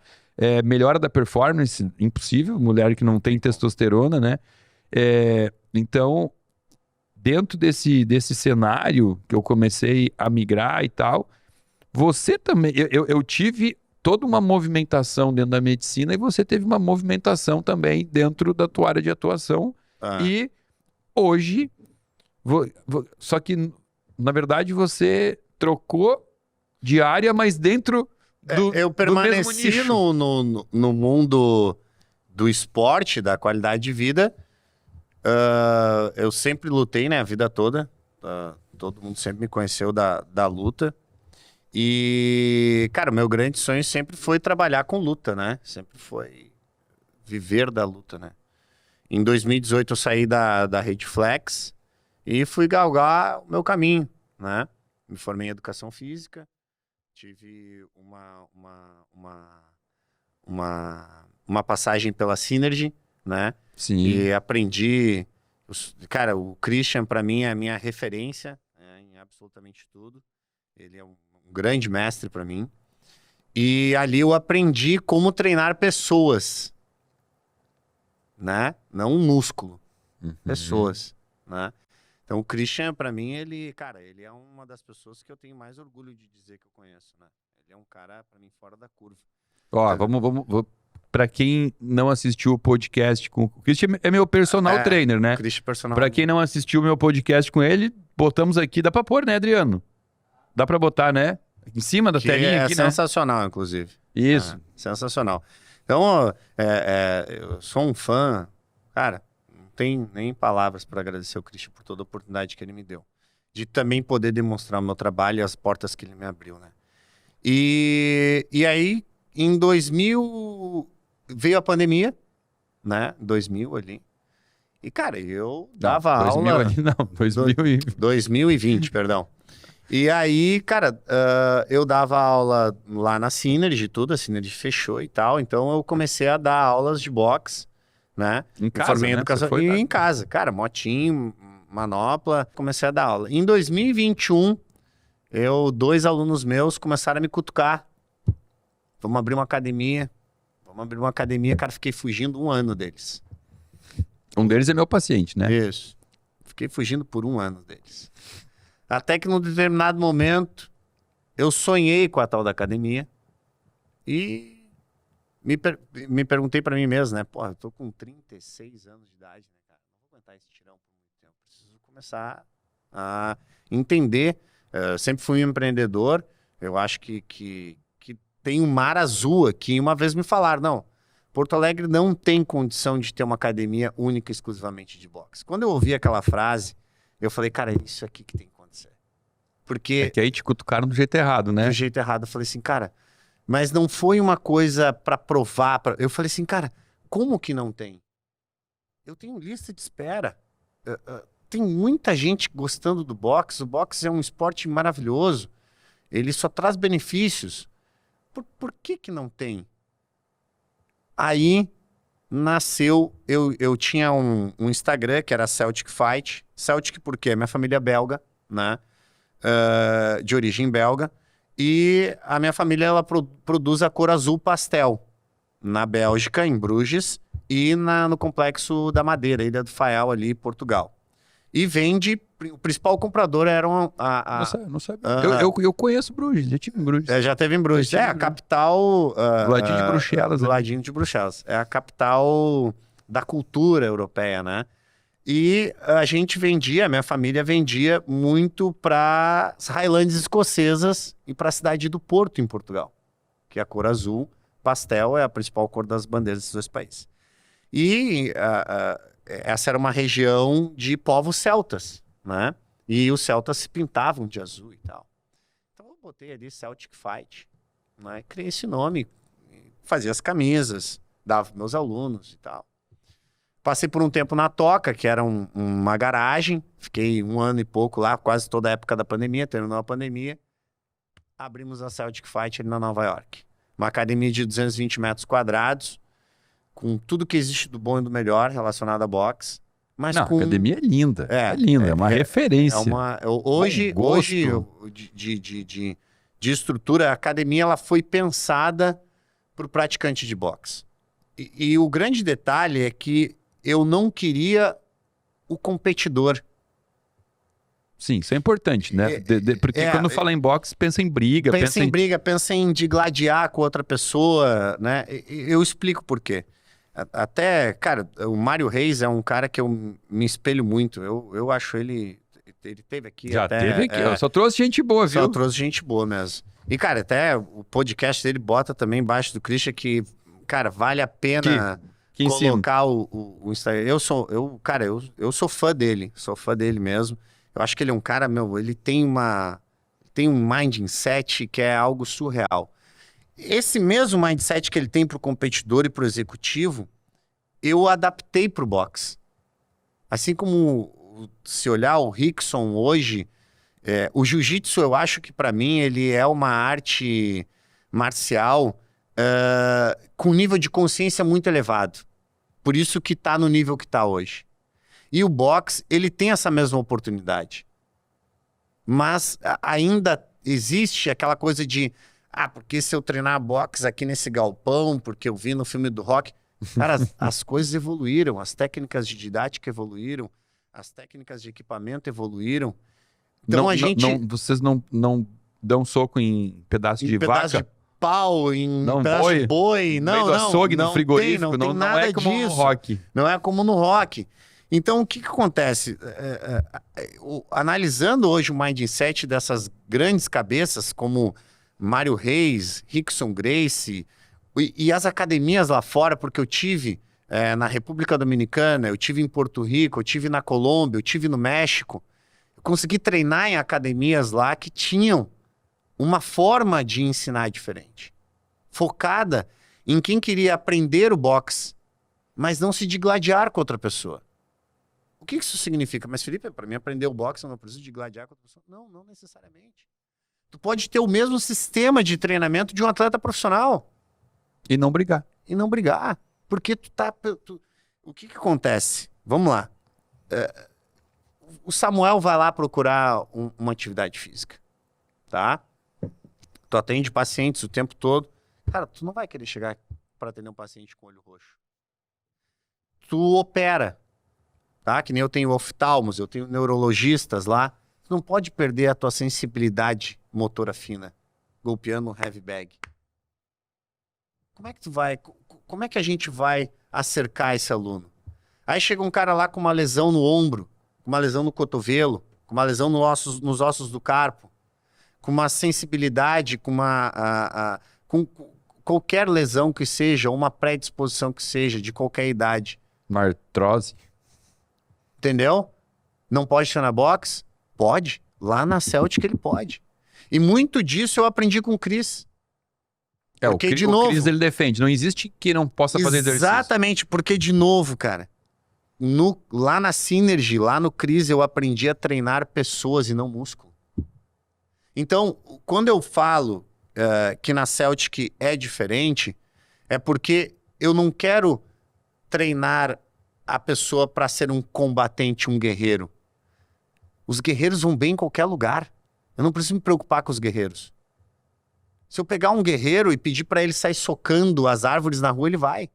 Melhora da performance, impossível, mulher que não tem testosterona, né? Então, dentro desse cenário que eu comecei a migrar e tal, você também, eu tive toda uma movimentação dentro da medicina e você teve uma movimentação também dentro da tua área de atuação. E hoje, só que, na verdade, você trocou de área, mas dentro eu permaneci no mundo do esporte, da qualidade de vida. Eu sempre lutei, né, a vida toda. Todo mundo sempre me conheceu da luta. E, cara, o meu grande sonho sempre foi trabalhar com luta, né? Sempre foi viver da luta, né? Em 2018 eu saí da Rede Flex e fui galgar o meu caminho, né? Me formei em Educação Física, tive uma passagem pela Synergy, né? Sim. E aprendi... Cara, o Christian, para mim, é a minha referência, em absolutamente tudo. Ele é um grande mestre para mim. E ali eu aprendi como treinar pessoas, né? Não um músculo, pessoas, né? Então o Christian, para mim, ele é uma das pessoas que eu tenho mais orgulho de dizer que eu conheço, né? Ele é um cara, para mim, fora da curva. Ó, para quem não assistiu o podcast com o Christian, é meu personal trainer, né? Christian personal. Para quem não assistiu o meu podcast com ele, botamos aqui, dá para pôr, né, Adriano? Dá para botar, né? Em cima da telinha aqui, né? É sensacional, inclusive. Isso. Sensacional. Então, eu sou um fã. Cara, não tem nem palavras para agradecer ao Christian por toda a oportunidade que ele me deu. De também poder demonstrar o meu trabalho e as portas que ele me abriu, né? E aí, em 2000, veio a pandemia, né? 2000 ali. E, cara, eu dava aula... 2000 ali não, 2020, perdão. E aí, cara, eu dava aula lá na Synergy, tudo, a Synergy fechou e tal, então eu comecei a dar aulas de boxe, né? Em casa, formei em né? educação e em casa, cara, motinho, manopla, comecei a dar aula. Em 2021, 2 alunos meus começaram a me cutucar. Vamos abrir uma academia, cara, fiquei fugindo 1 ano deles. Um deles é meu paciente, né? Isso. Fiquei fugindo por 1 ano deles. Até que num determinado momento, eu sonhei com a tal da academia e me perguntei para mim mesmo, né? Pô, eu tô com 36 anos de idade, né, cara? Não vou aguentar esse tirão por muito tempo. Preciso começar a entender. Sempre fui um empreendedor. Eu acho que tem um mar azul aqui. Uma vez me falaram, não, Porto Alegre não tem condição de ter uma academia única e exclusivamente de boxe. Quando eu ouvi aquela frase, eu falei, cara, é isso aqui que tem que acontecer. Porque... É que aí te cutucaram do jeito errado, né? Do jeito errado. Eu falei assim, cara, mas não foi uma coisa pra provar. Eu falei assim, cara, como que não tem? Eu tenho lista de espera. Tem muita gente gostando do boxe. O boxe é um esporte maravilhoso. Ele só traz benefícios. Por que não tem? Aí nasceu, eu tinha um Instagram que era Celtic Fight. Celtic por quê? Minha família é belga, né? De origem belga. E a minha família, ela produz a cor azul pastel na Bélgica, em Bruges, e no Complexo da Madeira, Ilha do Faial, ali em Portugal. E vende, o principal comprador era Não sabia. Eu conheço Bruges, já tive em Bruges. Já teve em Bruges. A capital... do ladinho de Bruxelas. Do ladinho de Bruxelas. É a capital da cultura europeia, né? E a gente vendia, a minha família vendia muito para as Highlands escocesas e para a cidade do Porto, em Portugal. Que a cor azul, pastel, é a principal cor das bandeiras desses 2 países. E essa era uma região de povos celtas, né? E os celtas se pintavam de azul e tal. Então eu botei ali Celtic Fight, né? Criei esse nome, fazia as camisas, dava para meus alunos e tal. Passei por um tempo na Toca, que era uma garagem. Fiquei 1 ano e pouco lá, quase toda a época da pandemia. Terminou a pandemia. Abrimos a Celtic Fight ali na Nova York. Uma academia de 220 metros quadrados, com tudo que existe do bom e do melhor relacionado a boxe. Mas a academia é linda. É linda, é uma referência. Hoje de estrutura, a academia ela foi pensada para o praticante de boxe. E o grande detalhe é que eu não queria o competidor. Sim, isso é importante, né? Porque quando fala em boxe, pensa em briga. Pensa em briga, pensa em gladiar com outra pessoa, né? Eu explico por quê. Até, cara, o Mário Reis é um cara que eu me espelho muito. Eu acho ele teve aqui. Já teve aqui. Só trouxe gente boa, viu? Só trouxe gente boa mesmo. E, cara, até o podcast dele bota também embaixo do Christian que, cara, vale a pena que colocar o Instagram. Eu sou fã dele. Sou fã dele mesmo. Eu acho que ele é um cara, ele tem um mindset que é algo surreal. Esse mesmo mindset que ele tem para o competidor e para o executivo, eu adaptei para o boxe. Assim como, se olhar o Rickson hoje, o jiu-jitsu, eu acho que para mim ele é uma arte marcial com nível de consciência muito elevado. Por isso que está no nível que está hoje. E o boxe, ele tem essa mesma oportunidade. Mas ainda existe aquela coisa de porque se eu treinar boxe aqui nesse galpão, porque eu vi no filme do Rock... Cara, as coisas evoluíram, as técnicas de didática evoluíram, as técnicas de equipamento evoluíram. Então vocês não dão soco em pedaço de vaca? Pedaço de pau, em pedaço de boi. Não, açougue, no frigorífico, não tem nada é como disso. no rock. Não é como no rock. Então, o que acontece? Analisando hoje o mindset dessas grandes cabeças, como Mário Reis, Rickson Gracie, e as academias lá fora, porque eu tive na República Dominicana, eu tive em Porto Rico, eu tive na Colômbia, eu tive no México. Eu consegui treinar em academias lá que tinham uma forma de ensinar diferente, focada em quem queria aprender o boxe, mas não se digladiar com outra pessoa. O que isso significa? Mas, Felipe, para mim aprender o boxe eu não preciso digladiar com outra pessoa. Não necessariamente. Tu pode ter o mesmo sistema de treinamento de um atleta profissional. E não brigar. Porque o que acontece? Vamos lá. O Samuel vai lá procurar uma atividade física. Tá? Tu atende pacientes o tempo todo. Cara, tu não vai querer chegar para atender um paciente com olho roxo. Tu opera. Tá? Que nem eu tenho oftalmos, eu tenho neurologistas lá. Tu não pode perder a tua sensibilidade motora fina golpeando um heavy bag. Como é que a gente vai acercar esse aluno? Aí chega um cara lá com uma lesão no ombro, com uma lesão no cotovelo, com uma lesão nos ossos do carpo, com uma sensibilidade, com qualquer lesão que seja, uma predisposição que seja, de qualquer idade. Uma artrose. Entendeu? Não pode treinar boxe? Pode. Lá na Celtic ele pode. E muito disso eu aprendi com o Cris. Porque, de novo, o Cris ele defende. Não existe que não possa fazer exercício. Exatamente, porque, de novo, cara, lá na Synergy, lá no Cris, eu aprendi a treinar pessoas e não músculo. Então, quando eu falo que na Celtic é diferente, é porque eu não quero treinar a pessoa para ser um combatente, um guerreiro. Os guerreiros vão bem em qualquer lugar. Eu não preciso me preocupar com os guerreiros. Se eu pegar um guerreiro e pedir para ele sair socando as árvores na rua, ele vai.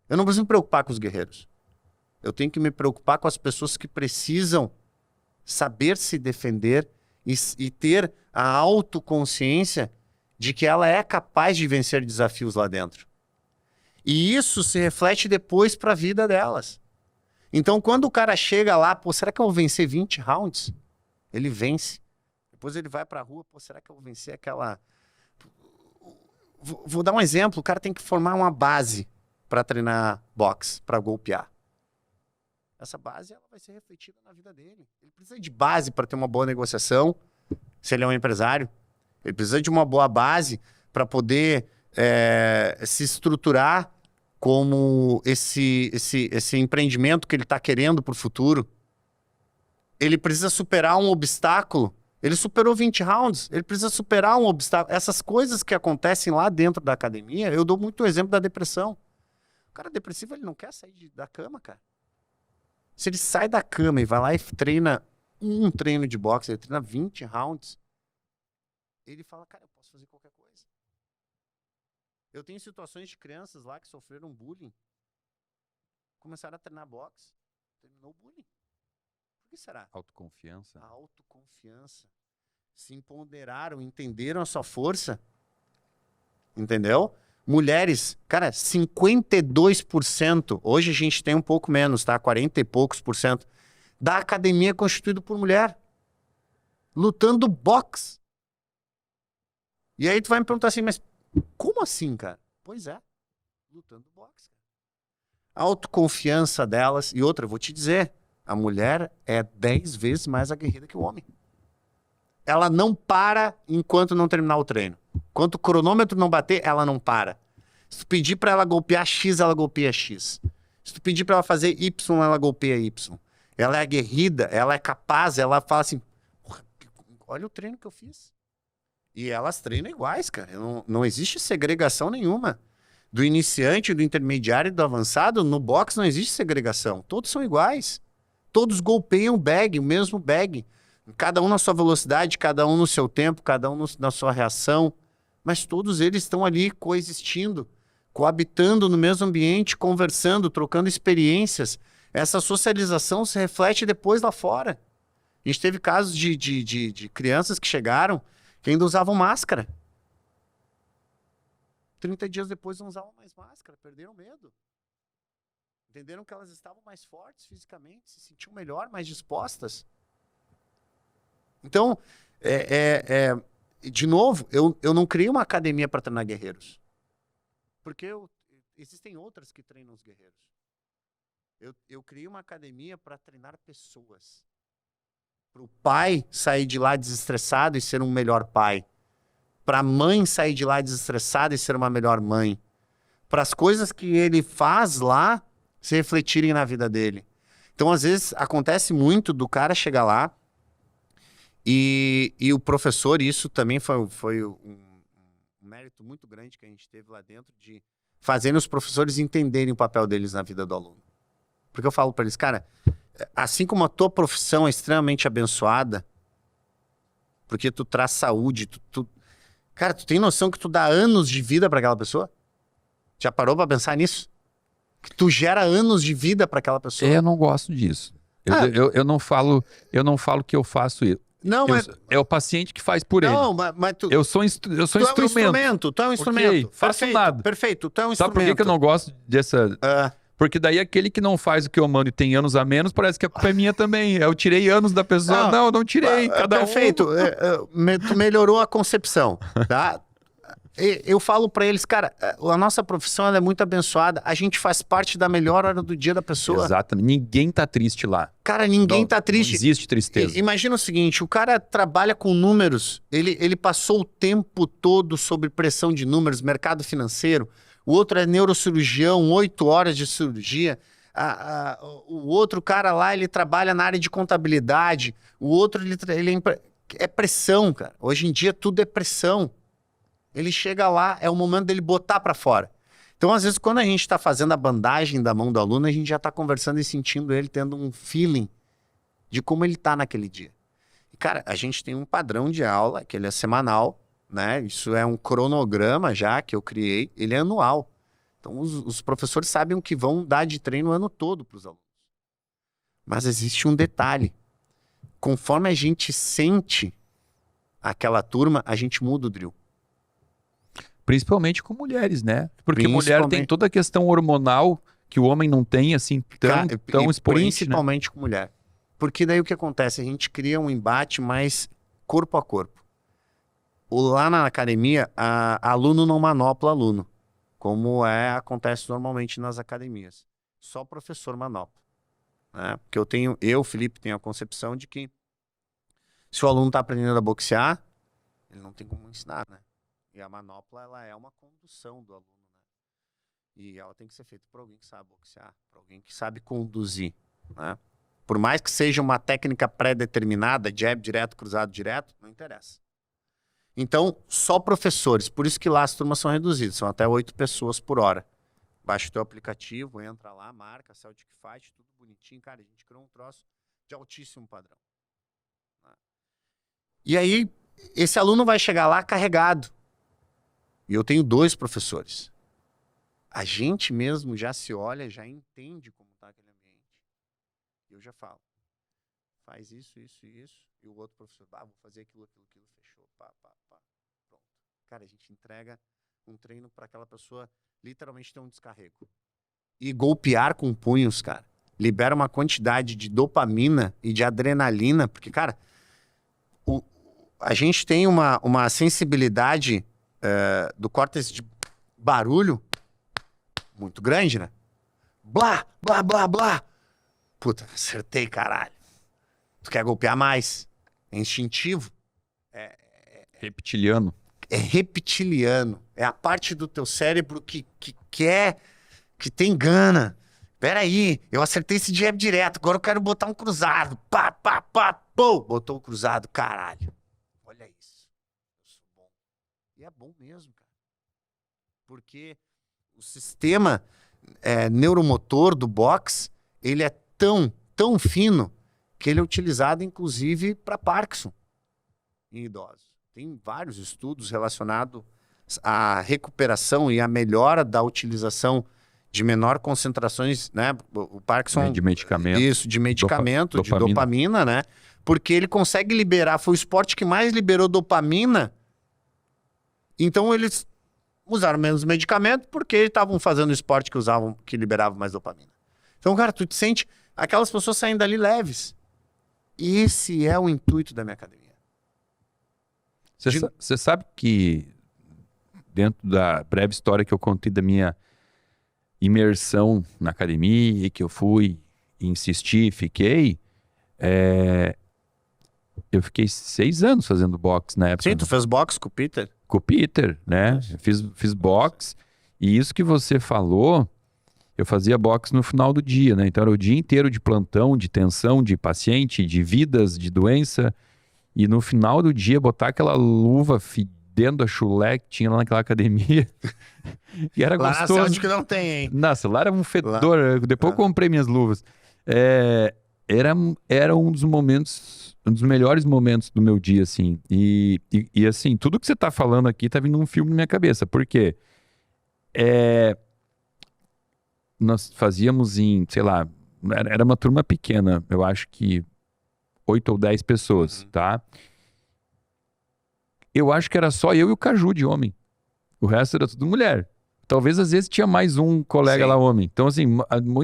Eu não preciso me preocupar com os guerreiros. Eu tenho que me preocupar com as pessoas que precisam saber se defender e ter a autoconsciência de que ela é capaz de vencer desafios lá dentro. E isso se reflete depois para a vida delas. Então, quando o cara chega lá, será que eu vou vencer 20 rounds? Ele vence. Depois ele vai para a rua, será que eu vou vencer aquela... Vou dar um exemplo, o cara tem que formar uma base para treinar boxe, para golpear. Essa base ela vai ser refletida na vida dele. Ele precisa de base para ter uma boa negociação, se ele é um empresário. Ele precisa de uma boa base para poder se estruturar como esse empreendimento que ele está querendo para o futuro, ele precisa superar um obstáculo. Ele superou 20 rounds, ele precisa superar um obstáculo. Essas coisas que acontecem lá dentro da academia, eu dou muito exemplo da depressão. O cara depressivo, ele não quer sair da cama, cara. Se ele sai da cama e vai lá e treina um treino de boxe, ele treina 20 rounds, ele fala, cara, eu posso fazer qualquer coisa. Eu tenho situações de crianças lá que sofreram bullying, começaram a treinar boxe, terminou o bullying. Por que será? Autoconfiança. Autoconfiança. Se empoderaram, entenderam a sua força. Entendeu? Mulheres, cara, 52%, hoje a gente tem um pouco menos, tá? 40 e poucos por cento da academia é constituído por mulher. Lutando boxe. E aí tu vai me perguntar assim, mas como assim, cara? Pois é, lutando boxe. A autoconfiança delas, e outra, eu vou te dizer, a mulher é 10 vezes mais aguerrida que o homem. Ela não para enquanto não terminar o treino. Enquanto o cronômetro não bater, ela não para. Se tu pedir para ela golpear X, ela golpeia X. Se tu pedir para ela fazer Y, ela golpeia Y. Ela é aguerrida, ela é capaz, ela fala assim, olha o treino que eu fiz. E elas treinam iguais, cara. Não existe segregação nenhuma. Do iniciante, do intermediário e do avançado, no boxe não existe segregação. Todos são iguais. Todos golpeiam o mesmo bag. Cada um na sua velocidade, cada um no seu tempo, cada um na sua reação. Mas todos eles estão ali coexistindo, coabitando no mesmo ambiente, conversando, trocando experiências. Essa socialização se reflete depois lá fora. A gente teve casos de crianças que chegaram que ainda usavam máscara. 30 dias depois não usavam mais máscara, perderam medo. Entenderam que elas estavam mais fortes fisicamente, se sentiam melhor, mais dispostas. Então, de novo, eu não criei uma academia para treinar guerreiros. Porque existem outras que treinam os guerreiros. Eu criei uma academia para treinar pessoas. Para o pai sair de lá desestressado e ser um melhor pai. Para a mãe sair de lá desestressada e ser uma melhor mãe. Para as coisas que ele faz lá se refletirem na vida dele. Então, às vezes, acontece muito do cara chegar lá e o professor, isso também foi um mérito muito grande que a gente teve lá dentro de fazer os professores entenderem o papel deles na vida do aluno. Porque eu falo para eles, cara, assim como a tua profissão é extremamente abençoada, porque tu traz saúde, cara, tu tem noção que tu dá anos de vida para aquela pessoa? Já parou para pensar nisso? Que tu gera anos de vida para aquela pessoa? Eu não gosto disso. Eu não falo que eu faço isso. Não, mas... É o paciente que faz por ele. Não, mas tu... Eu sou instrumento. Tu é um instrumento. Okay, faço nada. Perfeito, tu é um instrumento. Sabe por que eu não gosto dessa... Porque daí aquele que não faz o que eu mando e tem anos a menos, parece que a culpa é minha também. Eu tirei anos da pessoa. Não, eu não tirei. Perfeito. Tu melhorou a concepção, tá? Eu falo pra eles, cara, a nossa profissão ela é muito abençoada. A gente faz parte da melhor hora do dia da pessoa. Exatamente. Ninguém tá triste lá. Cara, ninguém tá triste. Não existe tristeza. Imagina o seguinte, o cara trabalha com números. Ele passou o tempo todo sob pressão de números, mercado financeiro. O outro é neurocirurgião, 8 horas de cirurgia. O outro cara lá, ele trabalha na área de contabilidade. O outro, é pressão, cara. Hoje em dia, tudo é pressão. Ele chega lá, é o momento dele botar para fora. Então, às vezes, quando a gente está fazendo a bandagem da mão do aluno, a gente já está conversando e sentindo ele, tendo um feeling de como ele está naquele dia. E, cara, a gente tem um padrão de aula, que ele é semanal, né? Isso é um cronograma já que eu criei, ele é anual. Então, os professores sabem o que vão dar de treino o ano todo para os alunos. Mas existe um detalhe. Conforme a gente sente aquela turma, a gente muda o drill. Principalmente com mulheres, né? Porque mulher tem toda a questão hormonal que o homem não tem, assim, tão expoente, principalmente, né? Com mulher. Porque daí o que acontece? A gente cria um embate mais corpo a corpo. Lá na academia, aluno não manopla aluno, como acontece normalmente nas academias. Só professor manopla. Né? Porque Felipe, tenho a concepção de que se o aluno está aprendendo a boxear, ele não tem como ensinar, né? E a manopla, ela é uma condução do aluno, né? E ela tem que ser feita por alguém que sabe boxear, por alguém que sabe conduzir, né? Por mais que seja uma técnica pré-determinada, jab direto, cruzado direto, não interessa. Então, só professores. Por isso que lá as turmas são reduzidas. São até 8 pessoas por hora. Baixa o teu aplicativo, entra lá, marca, Celtic Fight, tudo bonitinho. Cara, a gente criou um troço de altíssimo padrão. E aí, esse aluno vai chegar lá carregado. E eu tenho 2 professores. A gente mesmo já se olha, já entende como está aquele ambiente. Eu já falo. Faz isso, isso e isso. E o outro professor, vou fazer aquilo, fechou. Pronto. Cara, a gente entrega um treino para aquela pessoa literalmente ter um descarrego. E golpear com punhos, cara, libera uma quantidade de dopamina e de adrenalina, porque, cara, a gente tem uma sensibilidade do córtex de barulho muito grande, né? Blá, blá, blá, blá. Puta, acertei, caralho. Tu quer golpear mais? É instintivo. Reptiliano. É reptiliano. É a parte do teu cérebro que quer, que tem gana. Peraí, eu acertei esse jab direto, agora eu quero botar um cruzado. Pá, pô! Botou o cruzado, caralho. Olha isso. Eu sou bom. E é bom mesmo, cara. Porque o sistema neuromotor do boxe, ele é tão fino que ele é utilizado, inclusive, para Parkinson em idosos. Tem vários estudos relacionados à recuperação e à melhora da utilização de menor concentrações, né? O Parkinson... De medicamento. Isso, de medicamento, de dopamina, né? Porque ele consegue liberar, foi o esporte que mais liberou dopamina. Então eles usaram menos medicamento porque estavam fazendo esporte que liberava mais dopamina. Então, cara, tu te sente... Aquelas pessoas saindo dali leves. Esse é o intuito da minha academia. Você sabe que dentro da breve história que eu contei da minha imersão na academia, que eu fui, insisti, fiquei, eu fiquei 6 anos fazendo boxe na época. Sim, tu fez boxe com o Peter? Com o Peter, né? Fiz boxe. E isso que você falou, eu fazia boxe no final do dia, né? Então era o dia inteiro de plantão, de tensão, de paciente, de vidas, de doença. E no final do dia, botar aquela luva fedendo a chulé que tinha lá naquela academia. E era lá gostoso. Lá que não tem, hein? Nossa, lá era um fedor. Lá... Depois eu comprei minhas luvas. Era um dos melhores momentos do meu dia, assim. E assim, tudo que você tá falando aqui tá vindo um filme na minha cabeça. Por quê? Nós fazíamos em, sei lá, era uma turma pequena. Eu acho que 8 ou 10 pessoas, tá? Eu acho que era só eu e o Caju de homem. O resto era tudo mulher. Talvez às vezes tinha mais um colega lá homem. Então assim,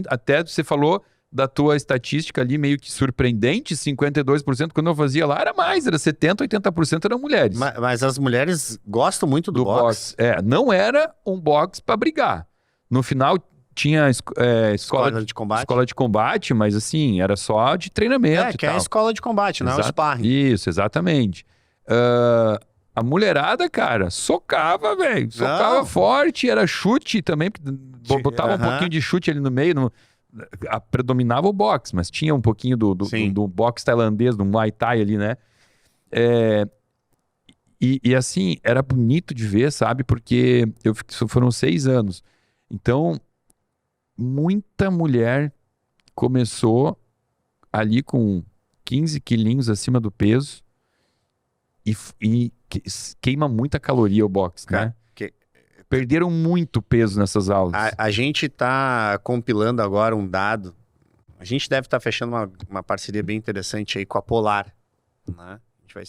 até você falou da tua estatística ali meio que surpreendente, 52%. Quando eu fazia lá era mais, era 70%, 80% eram mulheres. Mas as mulheres gostam muito do boxe. Não era um boxe para brigar. No final tinha escola de combate, mas assim, era só de treinamento. É a escola de combate, não é o sparring. Isso, exatamente. A mulherada, cara, socava, velho. Socava forte, era chute também. Botava um pouquinho de chute ali no meio. Predominava o boxe, mas tinha um pouquinho do boxe tailandês, do Muay Thai ali, né? E assim, era bonito de ver, sabe? Porque foram 6 anos. Então, muita mulher começou ali com 15 quilinhos acima do peso e queima muita caloria o boxe, né? Perderam muito peso nessas aulas. A gente está compilando agora um dado. A gente deve estar fechando uma parceria bem interessante aí com a Polar, né? A gente vai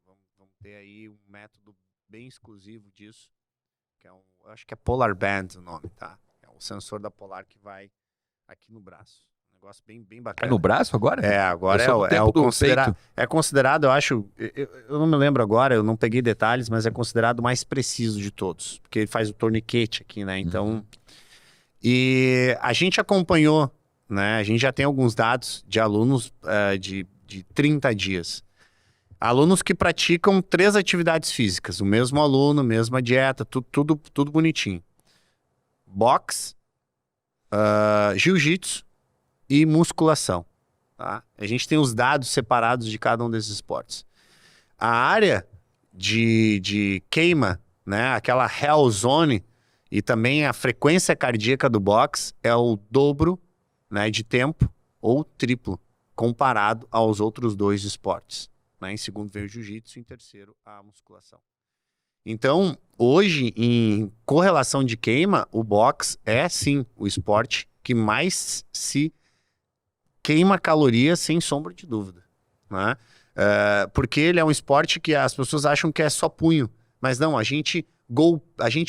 vamos ter aí um método bem exclusivo disso, que eu acho que é Polar Band o nome, tá? O sensor da Polar que vai aqui no braço. Um negócio bem bacana. É no braço agora? Agora é considerado, eu acho, eu não me lembro agora, eu não peguei detalhes, mas é considerado o mais preciso de todos, porque ele faz o torniquete aqui, né? Então, e a gente acompanhou, né? A gente já tem alguns dados de alunos de 30 dias. Alunos que praticam 3 atividades físicas, o mesmo aluno, mesma dieta, tudo bonitinho. boxe, jiu-jitsu e musculação. Tá? A gente tem os dados separados de cada um desses esportes. A área de queima, né, aquela hell zone, e também a frequência cardíaca do boxe é o dobro, né, de tempo ou triplo comparado aos outros dois esportes. Né? Em segundo veio o jiu-jitsu, em terceiro a musculação. Então, hoje, em correlação de queima, o boxe é sim o esporte que mais se queima calorias, sem sombra de dúvida. Né? Porque ele é um esporte que as pessoas acham que é só punho, mas não, a gente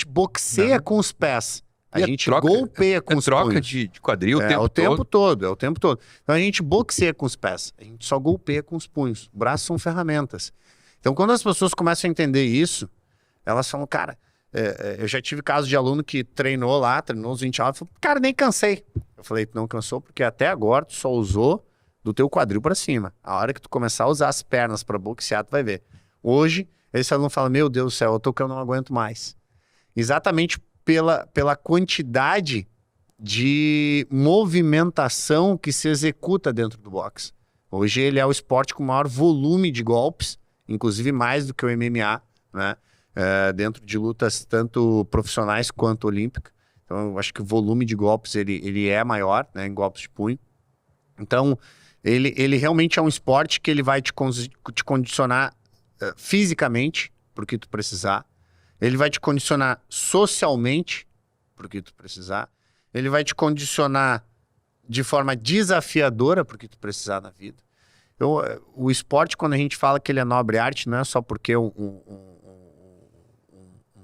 boxeia com os pés. A gente golpeia com os punhos. Troca de quadril o tempo todo. É o tempo todo. Então a gente boxeia com os pés. A gente só golpeia com os punhos. Os braços são ferramentas. Então quando as pessoas começam a entender isso, elas falam, cara, eu já tive casos de aluno que treinou os 20 aulas, e falou, cara, nem cansei. Eu falei, não cansou porque até agora tu só usou do teu quadril para cima. A hora que tu começar a usar as pernas para boxear, tu vai ver. Hoje, esse aluno fala, meu Deus do céu, eu tô que eu não aguento mais. Exatamente pela quantidade de movimentação que se executa dentro do boxe. Hoje ele é o esporte com maior volume de golpes, inclusive mais do que o MMA, né? Dentro de lutas tanto profissionais quanto olímpicas. Então eu acho que o volume de golpes ele é maior, né, em golpes de punho. Então ele realmente é um esporte que ele vai te condicionar fisicamente pro que tu precisar. Ele vai te condicionar socialmente pro que tu precisar. Ele vai te condicionar de forma desafiadora pro que tu precisar na vida. Então, o esporte, quando a gente fala que ele é nobre arte, não é só porque um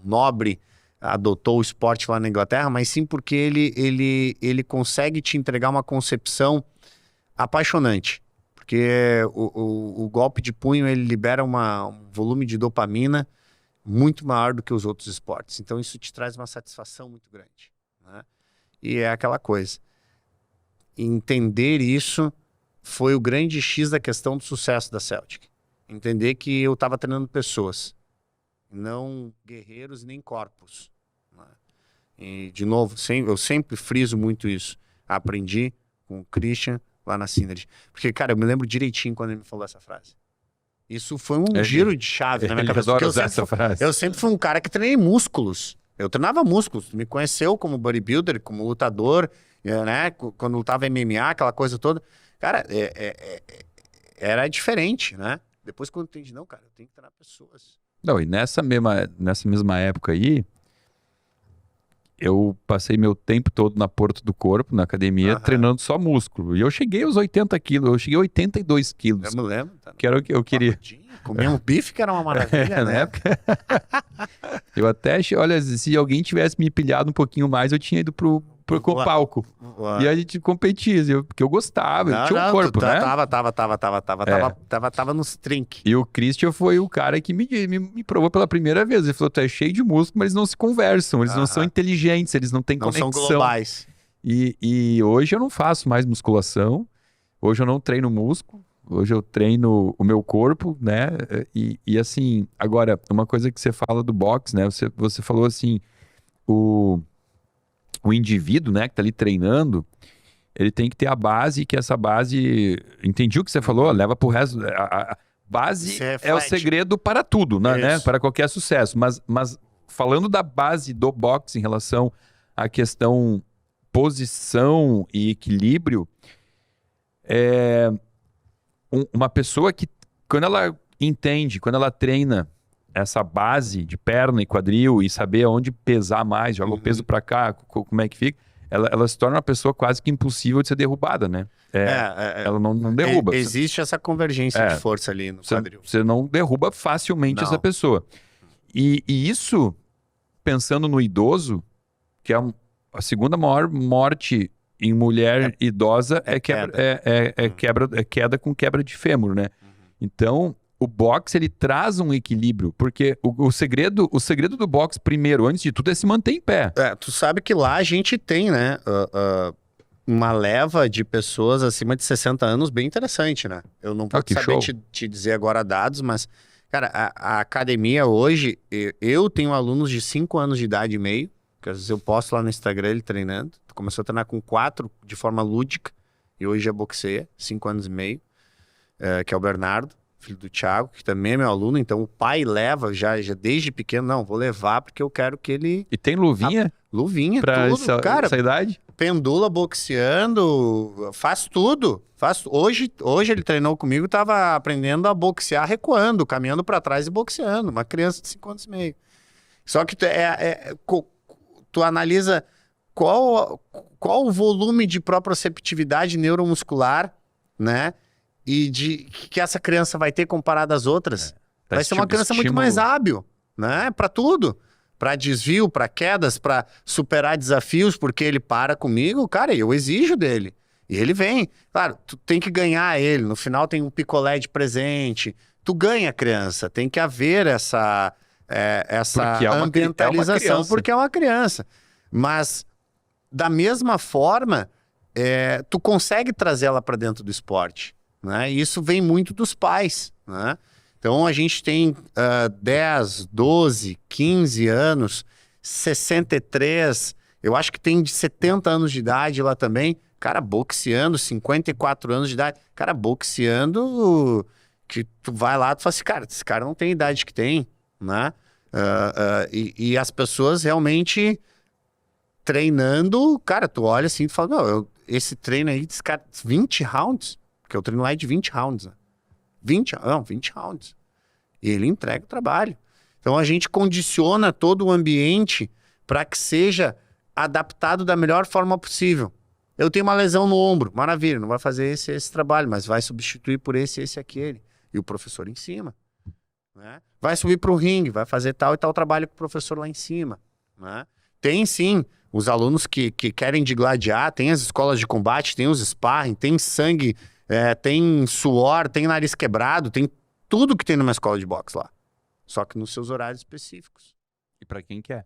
nobre adotou o esporte lá na Inglaterra, mas sim porque ele consegue te entregar uma concepção apaixonante. Porque o golpe de punho, ele libera um volume de dopamina muito maior do que os outros esportes. Então isso te traz uma satisfação muito grande. Né? E é aquela coisa. Entender isso foi o grande X da questão do sucesso da Celtic. Entender que eu estava treinando pessoas, não guerreiros nem corpos. Né? E, de novo, eu sempre friso muito isso. Aprendi com o Christian lá na Synergy. Porque, cara, eu me lembro direitinho quando ele me falou essa frase. Isso foi um giro de chave na minha cabeça. Eu sempre fui um cara que treinei músculos. Eu treinava músculos. Me conheceu como bodybuilder, como lutador, né? Quando lutava MMA, aquela coisa toda. Cara, era diferente, né? Depois quando eu entendi, não, cara, eu tenho que treinar pessoas. Não, e nessa mesma época aí, eu passei meu tempo todo na Porto do Corpo, na academia, treinando só músculo. E eu cheguei aos 80 quilos, eu cheguei a 82 quilos. Eu me lembro. Tá? Que era o que eu queria. Comer um bife que era uma maravilha, né? Eu até, olha, se alguém tivesse me pilhado um pouquinho mais, eu tinha ido pro palco. E a gente competia, porque eu gostava, eu tinha um corpo, né? Tava nos trinques. E o Christian foi o cara que me provou pela primeira vez. Ele falou, tu é cheio de músculo, mas eles não se conversam, eles não são inteligentes, eles não têm conexão. Não são globais. E hoje eu não faço mais musculação, hoje eu não treino músculo, hoje eu treino o meu corpo, né? E assim, agora, uma coisa que você fala do boxe, né? Você falou assim, o indivíduo, né, que tá ali treinando, ele tem que ter a base, que essa base, entendi o que você falou, leva pro resto, a base é o segredo para tudo, né? Para qualquer sucesso, mas falando da base do boxe em relação à questão posição e equilíbrio, uma pessoa que, quando ela entende, quando ela treina essa base de perna e quadril e saber aonde pesar mais, joga o peso para cá, como é que fica, ela se torna uma pessoa quase que impossível de ser derrubada, né? Ela não derruba. Existe essa convergência de força ali no quadril. Você não derruba facilmente essa pessoa. E isso, pensando no idoso, que é a segunda maior morte em mulher idosa, queda com quebra de fêmur, né? Então, o boxe, ele traz um equilíbrio, porque o segredo do boxe, primeiro, antes de tudo, é se manter em pé. Tu sabe que lá a gente tem, né, uma leva de pessoas acima de 60 anos bem interessante, né? Eu não vou saber te dizer agora dados, mas, cara, a academia hoje, eu tenho alunos de 5 anos de idade e meio, que às vezes eu posto lá no Instagram ele treinando. Começou a treinar com 4 de forma lúdica e hoje já boxeia, 5 anos e meio, que é o Bernardo, filho do Thiago, que também é meu aluno. Então o pai leva já desde pequeno, não, vou levar porque eu quero que ele... E tem luvinha? Luvinha, pra tudo, cara. Essa idade? Pendula boxeando, faz tudo. Hoje ele treinou comigo, tava aprendendo a boxear recuando, caminhando para trás e boxeando. Uma criança de 5 anos e meio. Só que tu analisa qual o volume de proprioceptividade neuromuscular, né? E que essa criança vai ter comparado às outras. Vai ser uma criança muito mais hábil, né? Para tudo. Para desvio, para quedas, para superar desafios, porque ele para comigo, cara, eu exijo dele. E ele vem. Claro, tu tem que ganhar ele. No final tem um picolé de presente. Tu ganha a criança. Tem que haver essa ambientalização, porque é uma criança. Mas, da mesma forma, tu consegue trazer ela para dentro do esporte, né? E isso vem muito dos pais, né? Então, a gente tem 10, 12, 15 anos, 63, eu acho que tem de 70 anos de idade lá também, cara boxeando, 54 anos de idade, cara boxeando, que tu vai lá, tu fala assim, cara, esse cara não tem a idade que tem, né? E as pessoas realmente treinando, cara, tu olha assim e fala, não, esse treino aí, desse cara, 20 rounds, porque o treino lá é de 20 rounds, né? 20 rounds. E ele entrega o trabalho. Então a gente condiciona todo o ambiente para que seja adaptado da melhor forma possível. Eu tenho uma lesão no ombro, maravilha, não vai fazer esse trabalho, mas vai substituir por esse, aquele. E o professor em cima. Né? Vai subir para o ringue, vai fazer tal e tal trabalho com o professor lá em cima. Né? Tem sim os alunos que querem digladiar, tem as escolas de combate, tem os sparring, tem sangue, tem suor, tem nariz quebrado, tem tudo que tem numa escola de boxe lá. Só que nos seus horários específicos. E para quem quer.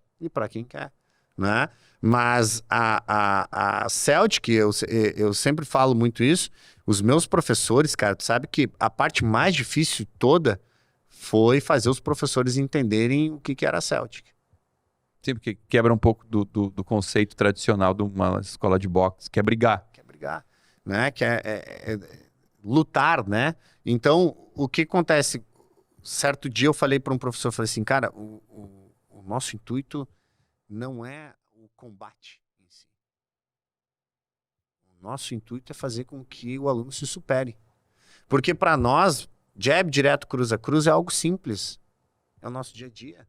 Né? Mas a Celtic, eu sempre falo muito isso, os meus professores, cara, tu sabe que a parte mais difícil toda foi fazer os professores entenderem o que era a Celtic. Sim, porque quebra um pouco do conceito tradicional de uma escola de boxe, que é brigar. Né? Que é lutar, né? Então, o que acontece? Certo dia eu falei para um professor, falei assim, cara, o nosso intuito não é o combate em si. O nosso intuito é fazer com que o aluno se supere. Porque para nós, jab direto, cruza, cruza é algo simples. É o nosso dia a dia.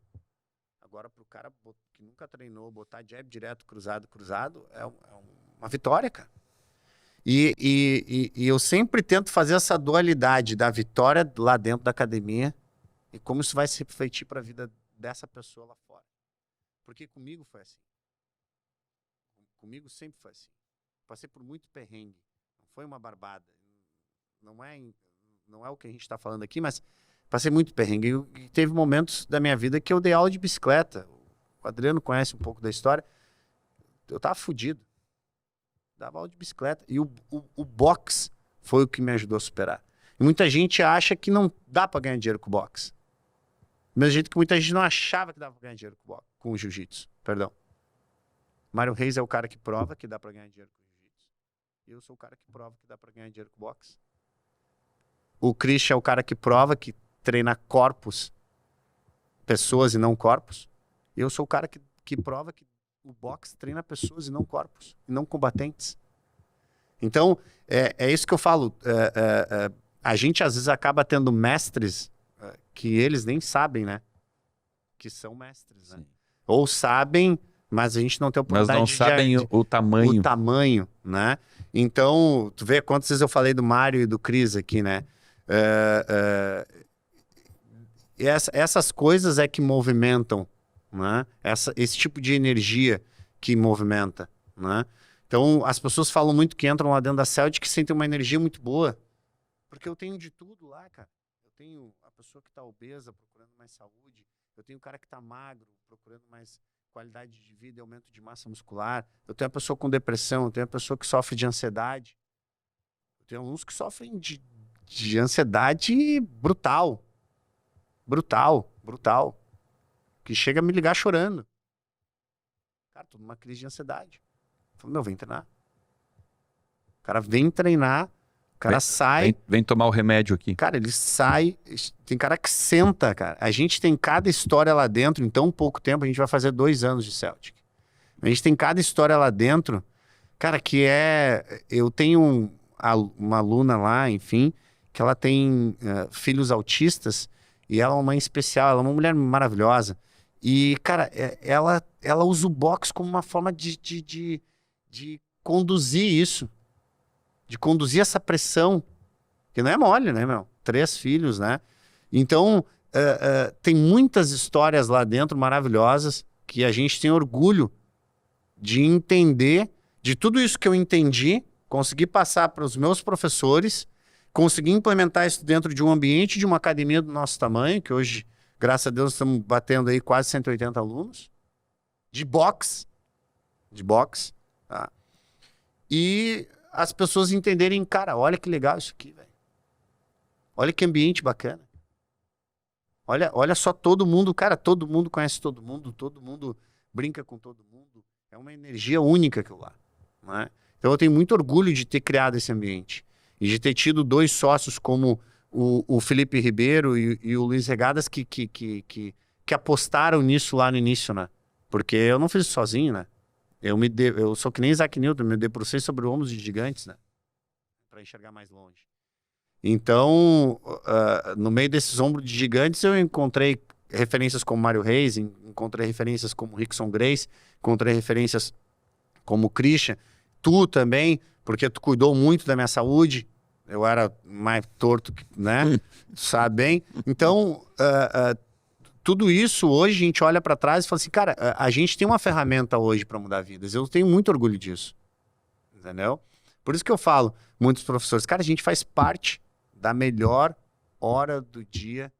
Agora, para o cara que nunca treinou, botar jab direto, cruzado, é uma vitória, cara. E eu sempre tento fazer essa dualidade da vitória lá dentro da academia e como isso vai se refletir para a vida dessa pessoa lá fora. Porque comigo foi assim. Comigo sempre foi assim. Passei por muito perrengue. Não foi uma barbada. Não é o que a gente está falando aqui, mas passei muito perrengue. E teve momentos da minha vida que eu dei aula de bicicleta. O Adriano conhece um pouco da história. Eu tava fudido. Dava aula de bicicleta. E o boxe foi o que me ajudou a superar. E muita gente acha que não dá para ganhar dinheiro com o boxe. Do mesmo jeito que muita gente não achava que dava para ganhar dinheiro com o jiu-jitsu. Perdão. Mário Reis é o cara que prova que dá para ganhar dinheiro com o jiu-jitsu. E eu sou o cara que prova que dá para ganhar dinheiro com o boxe. O Christian é o cara que prova que treina corpos, pessoas e não corpos. E eu sou o cara que prova que o boxe treina pessoas e não corpos, e não combatentes. Então, é isso que eu falo. A gente, às vezes, acaba tendo mestres que eles nem sabem, né? Que são mestres, né? Ou sabem, mas a gente não tem oportunidade mas não sabem o tamanho. O tamanho, né? Então, tu vê quantas vezes eu falei do Mário e do Cris aqui, né? Essas coisas é que movimentam, né? Esse tipo de energia que movimenta, né? Então, as pessoas falam muito que entram lá dentro da Celtic que sentem uma energia muito boa. Porque eu tenho de tudo lá, cara. Eu tenho a pessoa que está obesa procurando mais saúde. Eu tenho o cara que está magro procurando mais qualidade de vida e aumento de massa muscular. Eu tenho a pessoa com depressão. Eu tenho a pessoa que sofre de ansiedade. Eu tenho uns que sofrem de ansiedade brutal. Brutal. Que chega a me ligar chorando. Cara, tô numa crise de ansiedade. Eu falei, meu, vem treinar. O cara vem treinar, o cara sai... Vem tomar o remédio aqui. Cara, ele sai... Tem cara que senta, cara. A gente tem cada história lá dentro, em tão pouco tempo, a gente vai fazer 2 anos de Celtic. A gente tem cada história lá dentro, cara, que é... Eu tenho uma aluna lá, enfim, que ela tem filhos autistas, e ela é uma mãe especial, ela é uma mulher maravilhosa. E, cara, ela usa o boxe como uma forma de conduzir isso. De conduzir essa pressão. Que não é mole, né, meu? 3 filhos, né? Então, tem muitas histórias lá dentro maravilhosas que a gente tem orgulho de entender, de tudo isso que eu entendi, conseguir passar para os meus professores, conseguir implementar isso dentro de um ambiente de uma academia do nosso tamanho, que hoje, graças a Deus, estamos batendo aí quase 180 alunos, de boxe, tá? E as pessoas entenderem, cara, olha que legal isso aqui, velho. Olha que ambiente bacana. Olha só todo mundo, cara, todo mundo conhece todo mundo brinca com todo mundo. É uma energia única aquilo lá, né? Então eu tenho muito orgulho de ter criado esse ambiente. E de ter tido 2 sócios como o Felipe Ribeiro e o Luiz Regadas que apostaram nisso lá no início, né? Porque eu não fiz isso sozinho, né? Eu sou que nem Isaac Newton, me debrucei sobre ombros de gigantes, né? Para enxergar mais longe. Então, no meio desses ombros de gigantes, eu encontrei referências como Mário Reis, encontrei referências como Rickson Grace, encontrei referências como Christian, tu também, porque tu cuidou muito da minha saúde, eu era mais torto, né? Sabe bem? Então, tudo isso, hoje a gente olha para trás e fala assim, cara, a gente tem uma ferramenta hoje para mudar vidas. Eu tenho muito orgulho disso. Entendeu? Por isso que eu falo, muitos professores, cara, a gente faz parte da melhor hora do dia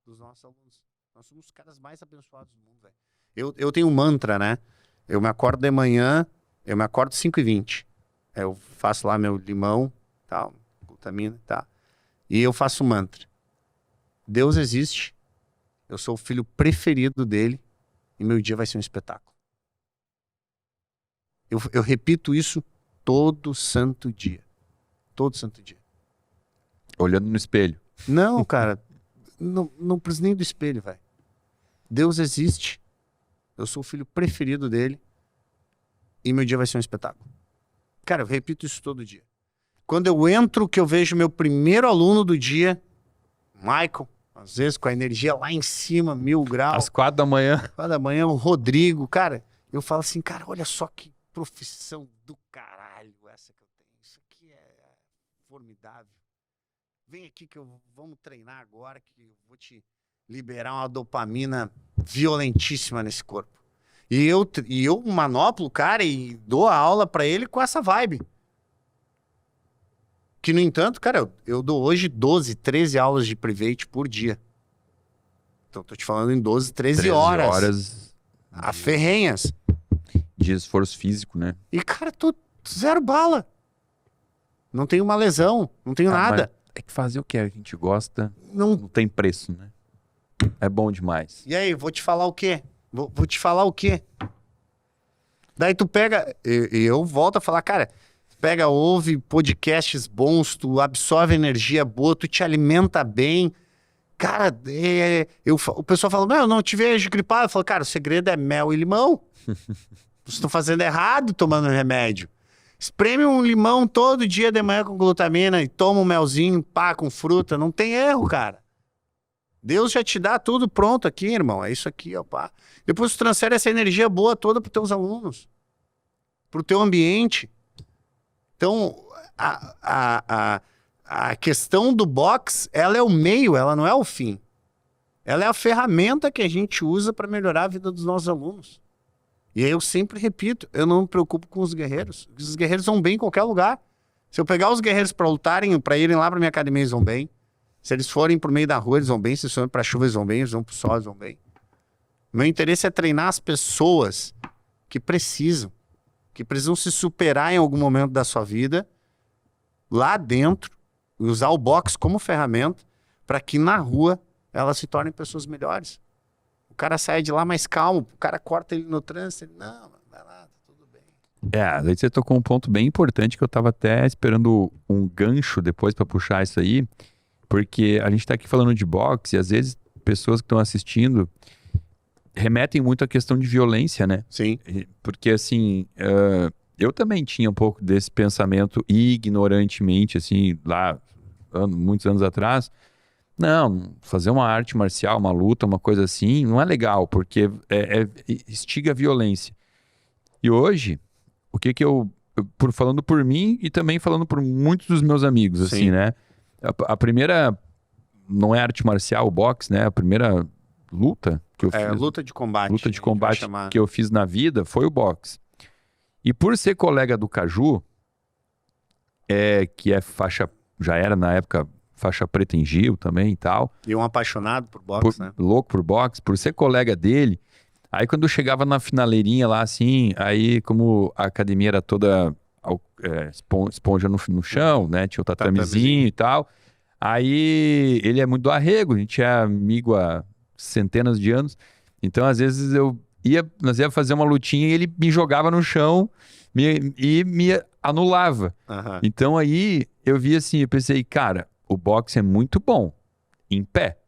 dos nossos alunos. Nós somos os caras mais abençoados do mundo, velho. Eu tenho um mantra, né? Eu me acordo de manhã, eu me acordo 5h20. Eu faço lá meu limão, tal, glutamina, tá? E eu faço um mantra. Deus existe. Eu sou o filho preferido dele e meu dia vai ser um espetáculo. Eu repito isso todo santo dia. Todo santo dia. Olhando no espelho. Não, cara. Não preciso nem do espelho, velho. Deus existe. Eu sou o filho preferido dele e meu dia vai ser um espetáculo. Cara, eu repito isso todo dia. Quando eu entro, que eu vejo meu primeiro aluno do dia, Michael, às vezes com a energia lá em cima, 1000 graus. Às 4 da manhã. 4 da manhã, o Rodrigo, cara, eu falo assim, cara, olha só que profissão do caralho essa que eu tenho. Isso aqui é formidável. Vem aqui que vamos treinar agora, que eu vou te liberar uma dopamina violentíssima nesse corpo. E eu manoplo o cara e dou a aula pra ele com essa vibe. Que, no entanto, cara, eu dou hoje 12, 13 aulas de private por dia. Então, tô te falando em 12, 13 horas. A ferrenhas. De esforço físico, né? E, cara, tô 0 bala. Não tenho uma lesão, não tenho nada. É que fazer o que a gente gosta não tem preço, né? É bom demais. E aí, vou te falar o quê? Vou te falar o quê? Daí tu pega... E eu volto a falar, cara... Pega, ouve podcasts bons, tu absorve energia boa, tu te alimenta bem. Cara, o pessoal fala, eu não te vejo gripado. Eu falo, cara, o segredo é mel e limão. Vocês estão fazendo errado tomando remédio. Espreme um limão todo dia de manhã com glutamina e toma um melzinho, pá, com fruta. Não tem erro, cara. Deus já te dá tudo pronto aqui, irmão. É isso aqui, ó, pá. Depois tu transfere essa energia boa toda para os teus alunos. Para o teu ambiente. Então, a questão do box, ela é o meio, ela não é o fim. Ela é a ferramenta que a gente usa para melhorar a vida dos nossos alunos. E aí eu sempre repito, eu não me preocupo com os guerreiros. Os guerreiros vão bem em qualquer lugar. Se eu pegar os guerreiros para lutarem, para irem lá para minha academia, eles vão bem. Se eles forem por meio da rua, eles vão bem. Se eles forem para chuva, eles vão bem. Eles vão para o sol, eles vão bem. Meu interesse é treinar as pessoas que precisam se superar em algum momento da sua vida, lá dentro, e usar o boxe como ferramenta, para que na rua elas se tornem pessoas melhores. O cara sai de lá mais calmo, o cara corta ele no trânsito, ele, não, vai lá, Daí você tocou um ponto bem importante que eu tava até esperando um gancho depois para puxar isso aí, porque a gente tá aqui falando de boxe e às vezes pessoas que estão assistindo remetem muito à questão de violência, né? Sim. Porque assim, eu também tinha um pouco desse pensamento ignorantemente, assim, lá muitos anos atrás. Não, fazer uma arte marcial, uma luta, uma coisa assim, não é legal, porque instiga a violência. E hoje, o que eu, falando por mim e também falando por muitos dos meus amigos, assim, Sim. né? A primeira, não é arte marcial, o boxe, né? A primeira luta que eu fiz. Luta de combate. Luta de combate que eu fiz na vida foi o boxe. E por ser colega do Caju, que é faixa, já era na época faixa preta em Gil também e tal. E um apaixonado por boxe, né? Louco por boxe, por ser colega dele. Aí quando eu chegava na finaleirinha lá, assim, aí como a academia era toda esponja no chão, né? Tinha o tatamezinho e tal. Aí ele é muito do arrego, a gente é amigo há centenas de anos. Então, às vezes, nós ia fazer uma lutinha e ele me jogava no chão e me anulava. Uhum. Então aí eu vi assim, eu pensei, cara, o boxe é muito bom em pé.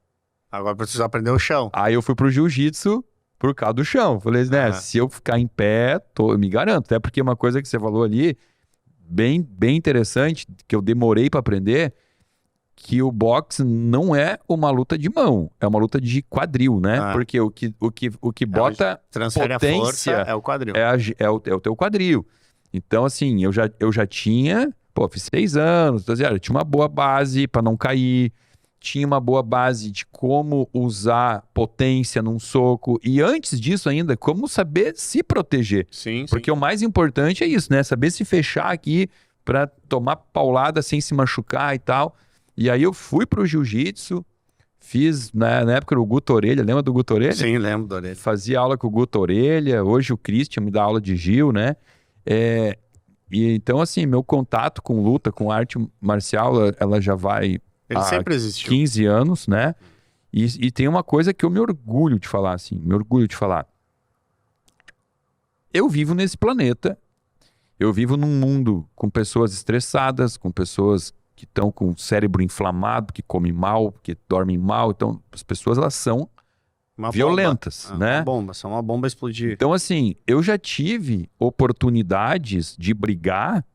Agora preciso aprender o chão. Aí eu fui pro jiu-jitsu por causa do chão. Falei, né, se eu ficar em pé, eu me garanto. Até porque uma coisa que você falou ali, bem, bem interessante, que eu demorei para aprender, que o boxe não é uma luta de mão, é uma luta de quadril, né? Porque o que bota transfere potência a força é o quadril. É o teu quadril. Então, assim, eu já tinha, fiz 6 anos, então, eu tinha uma boa base para não cair, tinha uma boa base de como usar potência num soco, e antes disso ainda, como saber se proteger. Sim, porque o mais importante é isso, né? Saber se fechar aqui para tomar paulada sem se machucar e tal. E aí eu fui pro jiu-jitsu, fiz, na época o Guto Orelha, lembra do Guto Orelha? Sim, lembro do Orelha. Fazia aula com o Guto Orelha, hoje o Christian me dá aula de Gil, né? E então, assim, meu contato com luta, com arte marcial, ela já vai Ele sempre existiu. 15 anos, né? E tem uma coisa que eu me orgulho de falar, assim, Eu vivo nesse planeta, eu vivo num mundo com pessoas estressadas, com pessoas que estão com o cérebro inflamado, que comem mal, que dormem mal. Então, as pessoas, elas são violentas, né? São uma bomba explodir. Então, assim, eu já tive oportunidades de brigar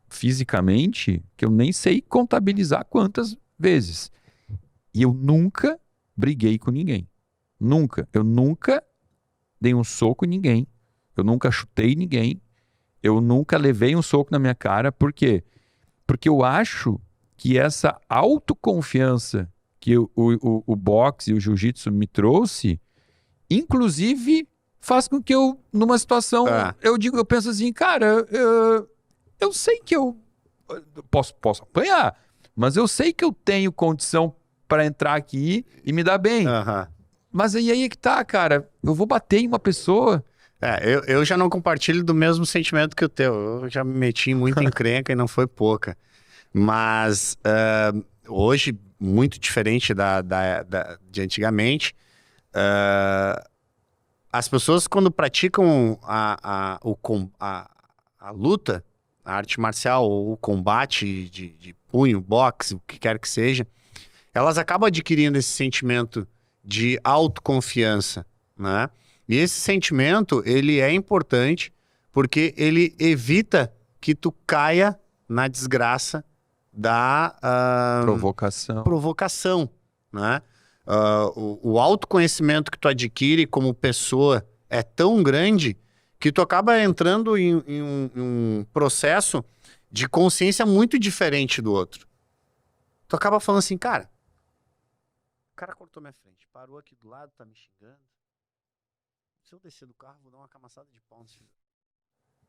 fisicamente, que eu nem sei contabilizar quantas vezes. E eu nunca briguei com ninguém. Nunca. Eu nunca dei um soco em ninguém. Eu nunca chutei ninguém. Eu nunca levei um soco na minha cara. Por quê? Porque eu acho que essa autoconfiança que o boxe e o jiu-jitsu me trouxe, inclusive, faz com que eu, numa situação, eu penso assim, cara, eu sei que eu posso apanhar, mas eu sei que eu tenho condição para entrar aqui e me dar bem. Mas aí é que tá, cara, eu vou bater em uma pessoa. Eu já não compartilho do mesmo sentimento que o teu. Eu já me meti muito em encrenca e não foi pouca. Mas hoje, muito diferente de antigamente, as pessoas quando praticam a luta, a arte marcial, ou o combate de punho, boxe, o que quer que seja, elas acabam adquirindo esse sentimento de autoconfiança, né? E esse sentimento, ele é importante porque ele evita que tu caia na desgraça da provocação, né? O autoconhecimento que tu adquire como pessoa é tão grande que tu acaba entrando em um processo de consciência muito diferente do outro. Tu acaba falando assim, cara, o cara cortou minha frente, parou aqui do lado, tá me xingando. Se eu descer do carro, vou dar uma camaçada de pau nesse filho.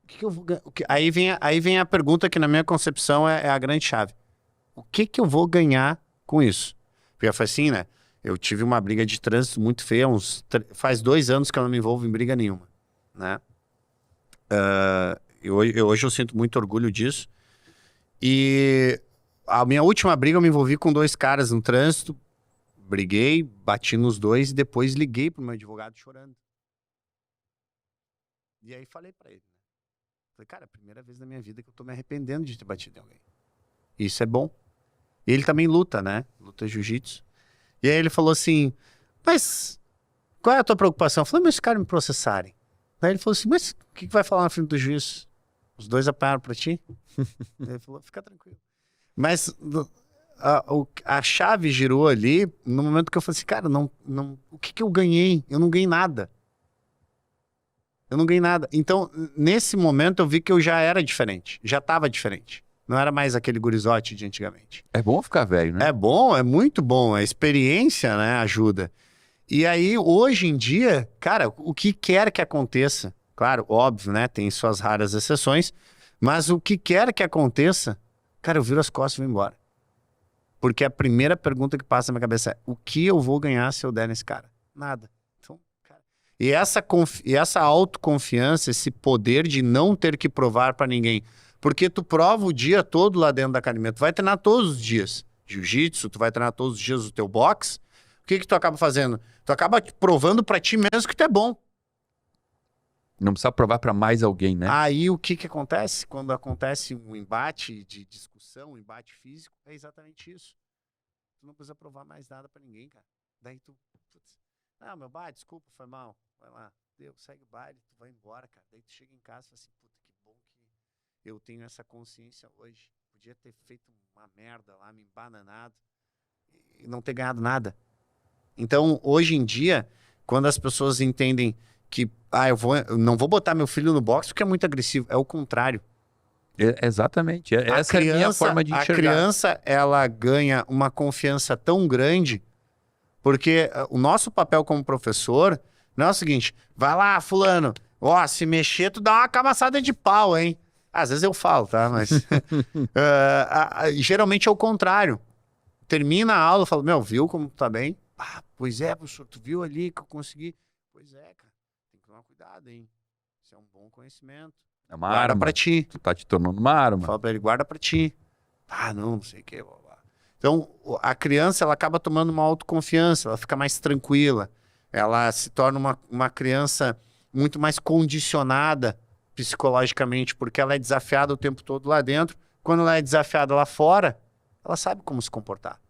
O que eu vou ganhar? Aí vem a pergunta que na minha concepção é a grande chave. O que eu vou ganhar com isso? Porque foi assim, né? Eu tive uma briga de trânsito muito feia, faz 2 anos que eu não me envolvo em briga nenhuma, né? Hoje eu sinto muito orgulho disso. E a minha última briga eu me envolvi com 2 caras no trânsito, briguei, bati nos 2 e depois liguei pro meu advogado chorando. E aí falei pra ele, Falei, cara, é a primeira vez na minha vida que eu tô me arrependendo de ter batido em alguém. Isso é bom. E ele também luta, né? Luta jiu-jitsu. E aí ele falou assim, mas qual é a tua preocupação? Eu falei, mas se os caras me processarem. Aí ele falou assim, mas o que vai falar na frente do juiz? Os dois apanharam pra ti? Ele falou, fica tranquilo. Mas a chave girou ali no momento que eu falei assim, cara, o que eu ganhei? Eu não ganhei nada. Eu não ganhei nada. Então, nesse momento, eu vi que eu já era diferente. Já estava diferente. Não era mais aquele gurizote de antigamente. É bom ficar velho, né? É bom, é muito bom. A experiência, né, ajuda. E aí, hoje em dia, cara, o que quer que aconteça, claro, óbvio, né, tem suas raras exceções, mas o que quer que aconteça, cara, eu viro as costas e vou embora. Porque a primeira pergunta que passa na minha cabeça é, o que eu vou ganhar se eu der nesse cara? Nada. E essa autoconfiança, esse poder de não ter que provar para ninguém. Porque tu prova o dia todo lá dentro da academia. Tu vai treinar todos os dias jiu-jitsu, tu vai treinar todos os dias o teu boxe. O que tu acaba fazendo? Tu acaba provando para ti mesmo que tu é bom. Não precisa provar para mais alguém, né? Aí o que acontece? Quando acontece um embate de discussão, um embate físico, é exatamente isso. Tu não precisa provar mais nada para ninguém, cara. Daí tu... Ah, meu bar, desculpa, foi mal. Vai lá, segue o baile, tu vai embora, cara. Daí tu chega em casa e fala assim, puta, que bom que eu tenho essa consciência hoje. Podia ter feito uma merda lá, me embananado e não ter ganhado nada. Então, hoje em dia, quando as pessoas entendem que, eu não vou botar meu filho no boxe porque é muito agressivo, é o contrário. Exatamente, essa é a minha forma de enxergar. A criança, ela ganha uma confiança tão grande. Porque o nosso papel como professor não é o seguinte, vai lá, fulano, se mexer, tu dá uma camaçada de pau, hein? Às vezes eu falo, tá? Mas geralmente é o contrário. Termina a aula, eu falo, viu como tu tá bem? Pois é, professor, tu viu ali que eu consegui? Pois é, cara, tem que tomar cuidado, hein? Isso é um bom conhecimento. É uma arma pra ti. Tu tá te tornando uma arma. Fala pra ele, guarda pra ti. Não sei o que, Então, a criança, ela acaba tomando uma autoconfiança, ela fica mais tranquila, ela se torna uma criança muito mais condicionada psicologicamente, porque ela é desafiada o tempo todo lá dentro. Quando ela é desafiada lá fora, ela sabe como se comportar.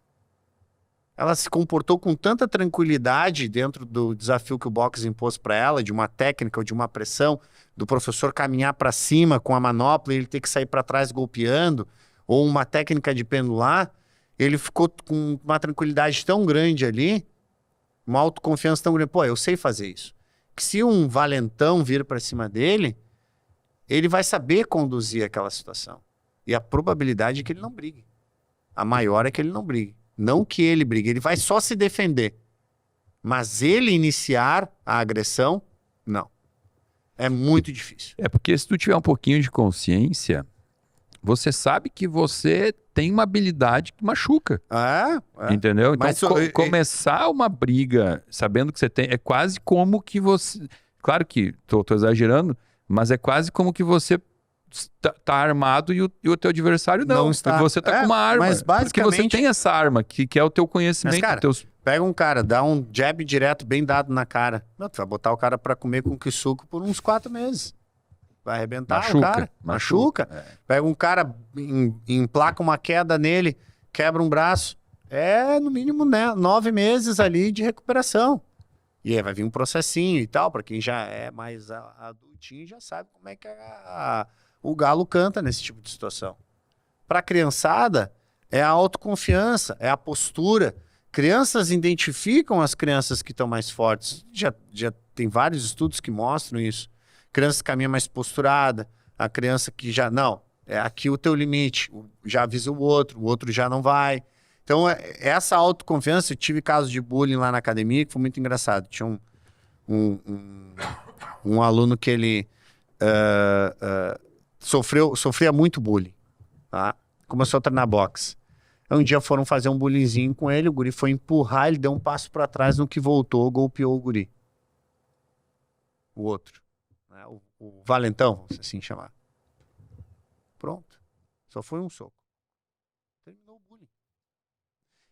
Ela se comportou com tanta tranquilidade dentro do desafio que o boxe impôs para ela, de uma técnica ou de uma pressão, do professor caminhar para cima com a manopla e ele ter que sair para trás golpeando, ou uma técnica de pendular. Ele ficou com uma tranquilidade tão grande ali, uma autoconfiança tão grande. Eu sei fazer isso. Que se um valentão vir para cima dele, ele vai saber conduzir aquela situação. E a probabilidade é que ele não brigue. A maior é que ele não brigue. Não que ele brigue, ele vai só se defender. Mas ele iniciar a agressão, não. É muito difícil. É porque se tu tiver um pouquinho de consciência, você sabe que você tem uma habilidade que machuca. Entendeu? Então, começar uma briga sabendo que você tem, é quase como que você... Claro que tô exagerando, mas é quase como que você tá armado e o teu adversário não está. Você tá com uma arma. Mas basicamente... Porque você tem essa arma, que é o teu conhecimento. Mas, cara, pega um cara, dá um jab direto, bem dado na cara. Tu vai botar o cara pra comer com kisuko por uns 4 meses. Vai arrebentar o cara. Machuca. Pega um cara, emplaca uma queda nele, quebra um braço. É, no mínimo, 9 meses ali de recuperação. E aí vai vir um processinho e tal. Pra quem já é mais adultinho, já sabe como é que o galo canta nesse tipo de situação. Pra criançada, é a autoconfiança, é a postura. Crianças identificam as crianças que estão mais fortes. Já tem vários estudos que mostram isso. Criança que caminha mais posturada, a criança que já, não, é aqui o teu limite, já avisa o outro já não vai. Então, essa autoconfiança, eu tive casos de bullying lá na academia, que foi muito engraçado. Tinha um aluno que ele sofria muito bullying, tá? Começou a treinar boxe. Um dia foram fazer um bullyingzinho com ele, o guri foi empurrar, ele deu um passo para trás, no que voltou, golpeou o guri. O outro. O valentão, vamos assim chamar. Pronto. Só foi um soco. Terminou o bullying.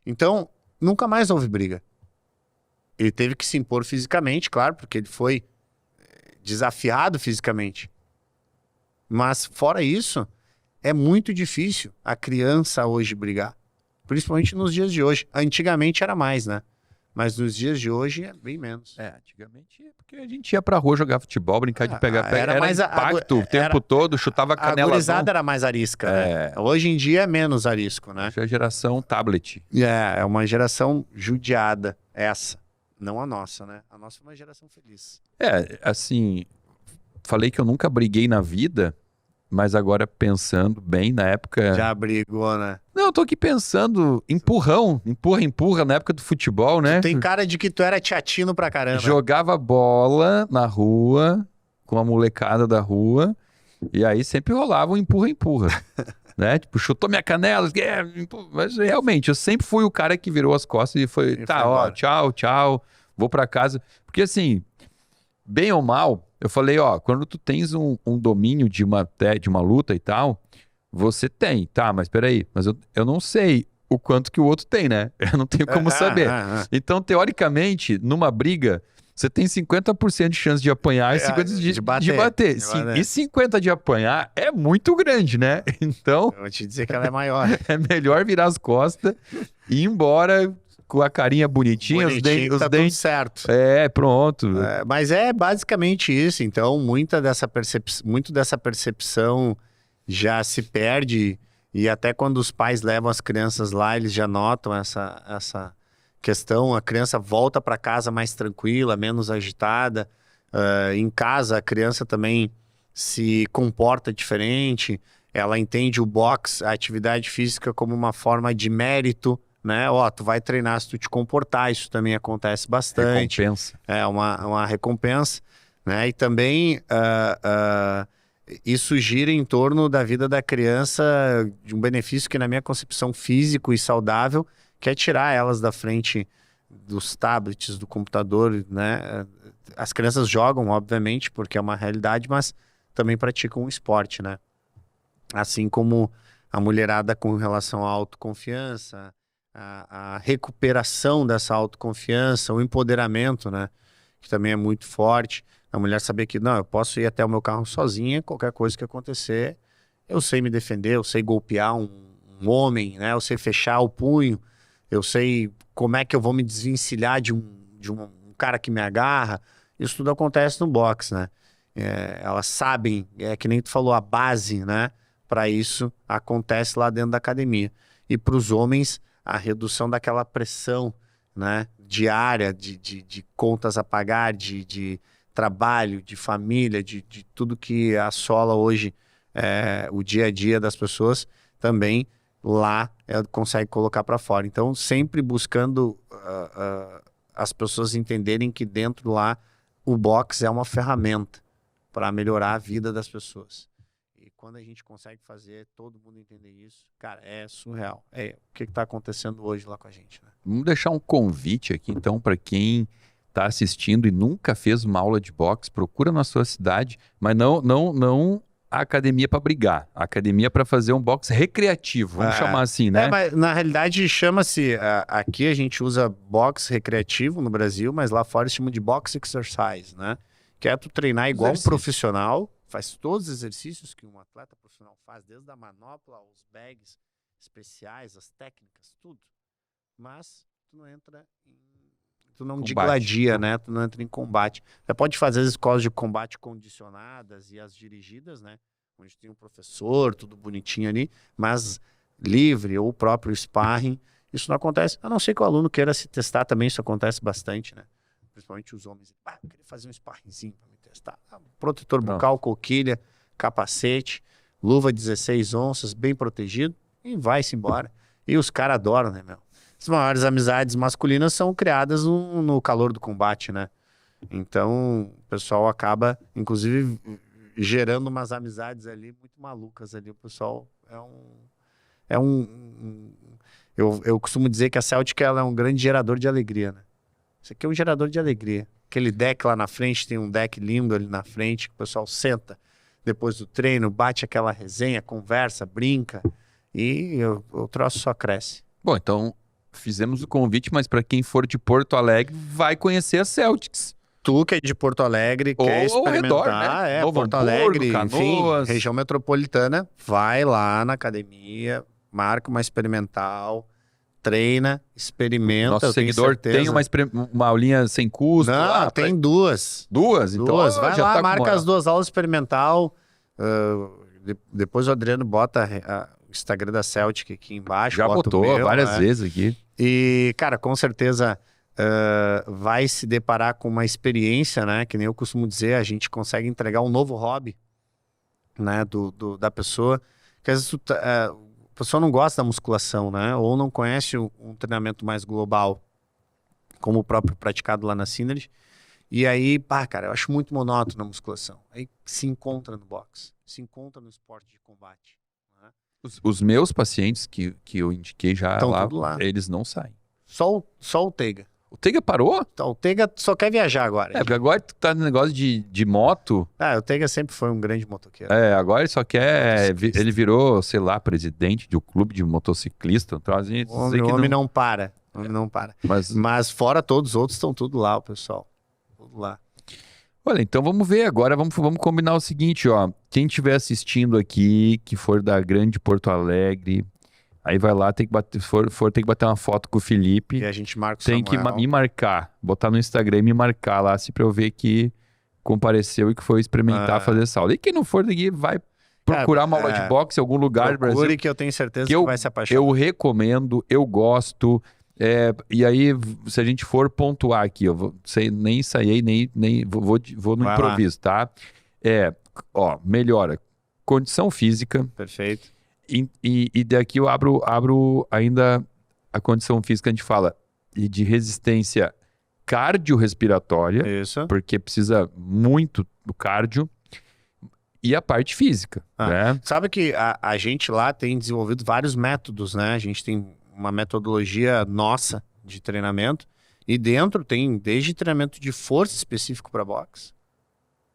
Então, nunca mais houve briga. Ele teve que se impor fisicamente, claro, porque ele foi desafiado fisicamente. Mas fora isso, é muito difícil a criança hoje brigar. Principalmente nos dias de hoje. Antigamente era mais, né? Mas nos dias de hoje é bem menos. Antigamente porque a gente ia pra rua jogar futebol, brincar de pegar-pega. Era mais impacto o tempo todo, chutava canela. A gurizada era mais arisca, né? Hoje em dia é menos arisco, né? Hoje é a geração tablet. É uma geração judiada, essa. Não a nossa, né? A nossa é uma geração feliz. Assim, falei que eu nunca briguei na vida, mas agora pensando bem, na época... Já brigou, né? Não, eu tô aqui pensando, empurra, na época do futebol, né? Tu tem cara de que tu era teatino pra caramba. Jogava bola na rua, com a molecada da rua, e aí sempre rolava um empurra, né? Tipo, chutou minha canela, mas realmente, eu sempre fui o cara que virou as costas e foi, tchau, vou pra casa. Porque assim, bem ou mal, eu falei, quando tu tens um domínio de uma luta e tal, você tem, mas peraí, mas eu não sei o quanto que o outro tem, né? Eu não tenho como saber. Então, teoricamente, numa briga, você tem 50% de chance de apanhar e 50% de bater. E 50% de apanhar é muito grande, né? Então... Eu vou te dizer que ela é maior. É melhor virar as costas e ir embora com a carinha bonitinha, os dentes... Tudo certo. Pronto. Mas é basicamente isso. Então, muito dessa percepção já se perde, e até quando os pais levam as crianças lá, eles já notam essa questão. A criança volta para casa mais tranquila, menos agitada. Em casa, a criança também se comporta diferente, ela entende o boxe, a atividade física, como uma forma de mérito, né? Tu vai treinar se tu te comportar, isso também acontece bastante. Recompensa. É uma recompensa, né? E também... isso gira em torno da vida da criança, de um benefício que, na minha concepção, físico e saudável, que é tirar elas da frente dos tablets, do computador, né? As crianças jogam, obviamente, porque é uma realidade, mas também praticam um esporte, né? Assim como a mulherada com relação à autoconfiança, a recuperação dessa autoconfiança, o empoderamento, né? Que também é muito forte. A mulher saber que, não, eu posso ir até o meu carro sozinha, qualquer coisa que acontecer, eu sei me defender, eu sei golpear um homem, né? Eu sei fechar o punho, eu sei como é que eu vou me desvencilhar de um cara que me agarra. Isso tudo acontece no boxe, né? Elas sabem, que nem tu falou, a base, né? Para isso acontece lá dentro da academia. E para os homens, a redução daquela pressão, né? Diária, de contas a pagar, de trabalho, de família, de tudo que assola hoje o dia a dia das pessoas, também lá consegue colocar para fora. Então, sempre buscando as pessoas entenderem que dentro lá o boxe é uma ferramenta para melhorar a vida das pessoas. E quando a gente consegue fazer todo mundo entender isso, cara, é surreal. O que está acontecendo hoje lá com a gente, né? Vamos deixar um convite aqui, então, para quem está assistindo e nunca fez uma aula de boxe, procura na sua cidade, mas não a academia para brigar, a academia para fazer um boxe recreativo, vamos chamar assim, né? Mas na realidade chama-se, aqui a gente usa boxe recreativo no Brasil, mas lá fora eles chamam de boxe exercise, né? Que é tu treinar igual um profissional, faz todos os exercícios que um atleta profissional faz, desde a manopla, os bags especiais, as técnicas, tudo. Mas tu não entra tu não digladia, né? Tu não entra em combate. Você pode fazer as escolas de combate condicionadas e as dirigidas, né? Onde tem um professor, tudo bonitinho ali, mas livre, ou o próprio sparring, isso não acontece. A não ser que o aluno queira se testar também, isso acontece bastante, né? Principalmente os homens. Eu queria fazer um sparringzinho para me testar. Protetor bucal, coquilha, capacete, luva 16 onças, bem protegido, e vai-se embora. E os caras adoram, né, meu? As maiores amizades masculinas são criadas no calor do combate, né? Então, o pessoal acaba, inclusive, gerando umas amizades ali muito malucas ali. O pessoal eu costumo dizer que a Celtic ela é um grande gerador de alegria, né? Isso aqui é um gerador de alegria. Aquele deck lá na frente, tem um deck lindo ali na frente, que o pessoal senta depois do treino, bate aquela resenha, conversa, brinca, e o troço só cresce. Bom, então fizemos o convite, mas para quem for de Porto Alegre, vai conhecer a Celtics. Tu que é de Porto Alegre, quer experimentar, redor, né? Novo Porto Hamburgo, Alegre, Canoas, enfim, região metropolitana, vai lá na academia, marca uma experimental, treina, experimenta. Nosso seguidor tem uma aulinha sem custo. Não, tem duas. Duas? Então, vai lá, marca as 2 aulas experimental. Depois o Adriano bota o Instagram da Celtic aqui embaixo. Já botou várias vezes aqui. E, cara, com certeza vai se deparar com uma experiência, né? Que nem eu costumo dizer, a gente consegue entregar um novo hobby, né? Da pessoa. Porque às vezes a pessoa não gosta da musculação, né? Ou não conhece um treinamento mais global, como o próprio praticado lá na Synergy. E aí, cara, eu acho muito monótono a musculação. Aí se encontra no boxe, se encontra no esporte de combate. Né? Os meus pacientes que eu indiquei já lá, eles não saem. Só o Teiga. O Teiga parou? Então, o Teiga só quer viajar agora. Porque agora tu tá no negócio de moto. O Teiga sempre foi um grande motoqueiro. Agora ele só quer... Ele virou, sei lá, presidente de um clube de motociclista. Então, o homem não para. O homem não para. Mas fora todos os outros, estão tudo lá, o pessoal. Tudo lá. Olha, então vamos ver agora. Vamos combinar o seguinte, ó. Quem estiver assistindo aqui, que for da grande Porto Alegre... Aí vai lá, tem que bater, tem que bater uma foto com o Felipe. E a gente marca o Tem que me marcar, botar no Instagram e me marcar lá, assim, pra eu ver que compareceu e que foi experimentar fazer essa aula. E quem não for daqui, vai procurar uma aula de boxe em algum lugar do Brasil. Procure que eu tenho certeza que vai se apaixonar. Eu recomendo, eu gosto. E aí, se a gente for pontuar aqui, eu nem ensaiei, nem vou no improviso, tá? Melhora condição física. Perfeito. E daqui eu abro ainda a condição física, a gente fala de resistência cardiorrespiratória, isso, porque precisa muito do cardio, e a parte física. Né? Sabe que a gente lá tem desenvolvido vários métodos, né? A gente tem uma metodologia nossa de treinamento, e dentro tem desde treinamento de força específico para boxe,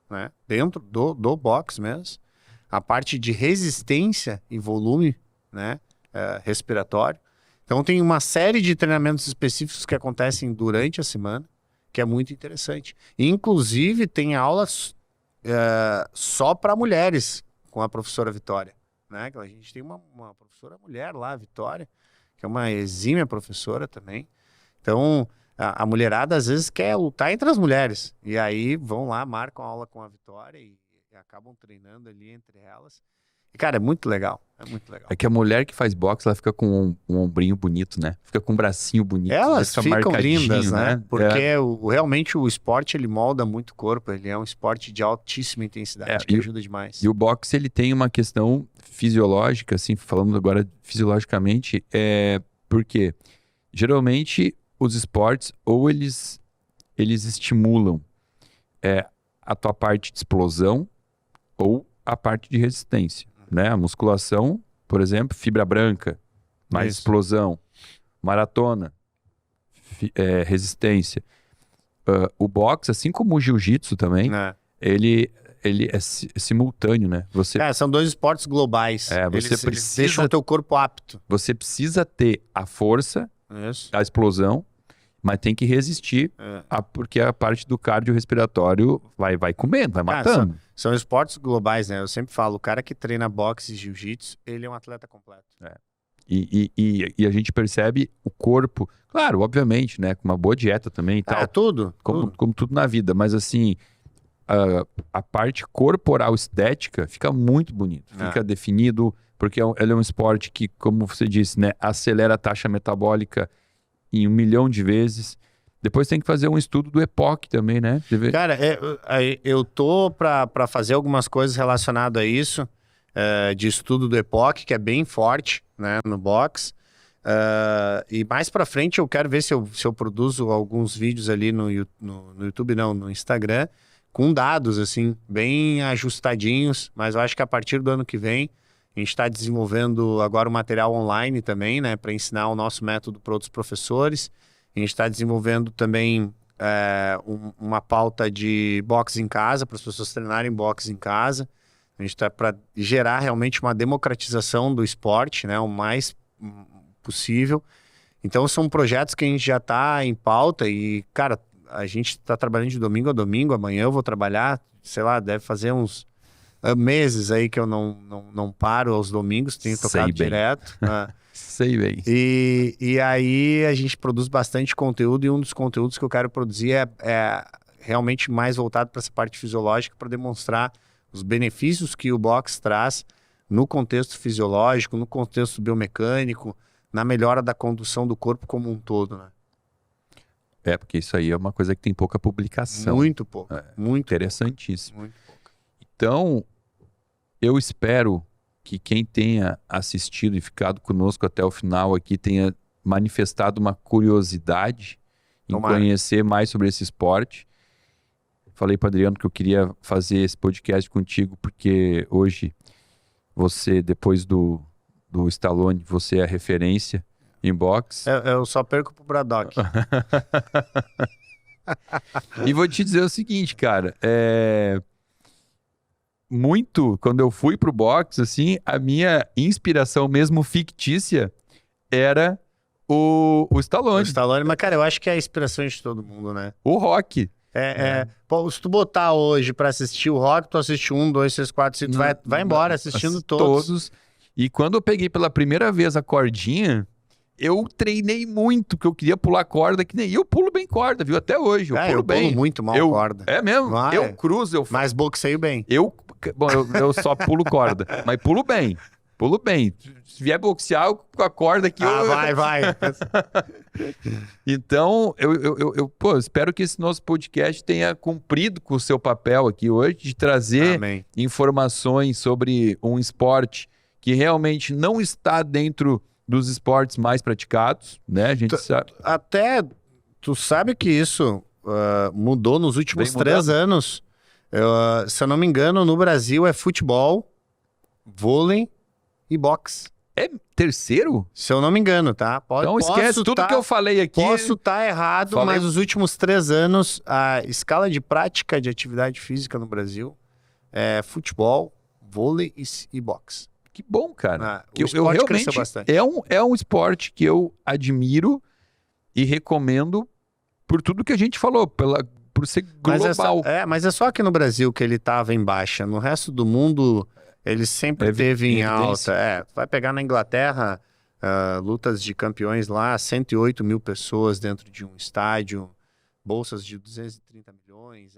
né? Dentro do boxe mesmo. A parte de resistência e volume, né, respiratório. Então tem uma série de treinamentos específicos que acontecem durante a semana, que é muito interessante. Inclusive tem aulas só para mulheres, com a professora Vitória. Né? A gente tem uma professora mulher lá, a Vitória, que é uma exímia professora também. Então a mulherada às vezes quer lutar entre as mulheres. E aí vão lá, marcam a aula com a Vitória e acabam treinando ali entre elas. E, cara, é muito legal. É que a mulher que faz boxe, ela fica com um ombrinho bonito, né? Fica com um bracinho bonito. Elas ficam lindas, né? Porque realmente o esporte, ele molda muito o corpo. Ele é um esporte de altíssima intensidade, que ajuda demais. E o boxe, ele tem uma questão fisiológica, assim, falando agora fisiologicamente, porque geralmente os esportes, ou eles estimulam a tua parte de explosão, ou a parte de resistência, né? A musculação, por exemplo, fibra branca, mais explosão. Maratona, resistência. O boxe, assim como o jiu-jitsu também, ele é simultâneo, né? São 2 esportes globais. Eles deixam o teu corpo apto. Você precisa ter a força, a explosão, mas tem que resistir, porque a parte do cardiorrespiratório vai comendo, vai matando. São esportes globais, né? Eu sempre falo, o cara que treina boxe e jiu-jitsu, ele é um atleta completo. E a gente percebe o corpo, claro, obviamente, né? Com uma boa dieta também e tal. Tudo. Como tudo na vida, mas assim, a parte corporal estética fica muito bonito, fica definido, porque ele é um esporte que, como você disse, né? Acelera a taxa metabólica em 1 milhão de vezes. Depois tem que fazer um estudo do EPOC também, né? Cara, eu tô para fazer algumas coisas relacionadas a isso, de estudo do EPOC, que é bem forte, né, no boxe. E mais para frente eu quero ver se eu produzo alguns vídeos ali no YouTube, não, no Instagram, com dados, assim, bem ajustadinhos, mas eu acho que a partir do ano que vem, a gente está desenvolvendo agora um material online também, né, para ensinar o nosso método para outros professores. A gente está desenvolvendo também uma pauta de boxe em casa, para as pessoas treinarem boxe em casa. A gente está para gerar realmente uma democratização do esporte, né, o mais possível. Então são projetos que a gente já está em pauta e, cara, a gente está trabalhando de domingo a domingo, amanhã eu vou trabalhar, sei lá, deve fazer uns meses aí que eu não paro aos domingos, tenho tocado direto. Sei bem. E aí a gente produz bastante conteúdo, e um dos conteúdos que eu quero produzir é realmente mais voltado para essa parte fisiológica, para demonstrar os benefícios que o boxe traz no contexto fisiológico, no contexto biomecânico, na melhora da condução do corpo como um todo, né? Porque isso aí é uma coisa que tem pouca publicação. Muito pouco. Muito interessantíssimo. Muito pouco. Então, eu espero que quem tenha assistido e ficado conosco até o final aqui tenha manifestado uma curiosidade em conhecer mais sobre esse esporte. Falei para o Adriano que eu queria fazer esse podcast contigo porque hoje você, depois do Stallone, você é a referência em boxe. Eu só perco pro Braddock. E vou te dizer o seguinte, cara, quando eu fui pro boxe, assim, a minha inspiração mesmo fictícia era o Stallone. O Stallone, mas cara, eu acho que é a inspiração de todo mundo, né? O Rock. Pô, se tu botar hoje pra assistir o Rock, tu assiste 1, 2, 3, 4, 5, tu vai embora assistindo todos. E quando eu peguei pela primeira vez a cordinha, eu treinei muito, porque eu queria pular corda, que nem eu pulo bem corda, viu? Até hoje, eu pulo muito mal corda. É mesmo? Eu cruzo, Mas boxeio bem. eu só pulo corda, mas pulo bem. Se vier boxear com a corda aqui... Vai. Então, eu espero que esse nosso podcast tenha cumprido com o seu papel aqui hoje, de trazer informações sobre um esporte que realmente não está dentro dos esportes mais praticados, né? A gente sabe. Até, tu sabe que isso mudou nos últimos 3 anos. Se eu não me engano, no Brasil é futebol, vôlei e boxe. É terceiro? Se eu não me engano, tá? Então esquece tudo que eu falei aqui. Posso estar errado, mas nos últimos 3 anos, a escala de prática de atividade física no Brasil é futebol, vôlei e boxe. Que bom, cara. O esporte cresceu bastante. É um esporte que eu admiro e recomendo por tudo que a gente falou, por ser global. Mas é só aqui no Brasil que ele estava em baixa. No resto do mundo, ele sempre esteve em alta. Vai pegar na Inglaterra, lutas de campeões lá, 108 mil pessoas dentro de um estádio, bolsas de 230 milhões,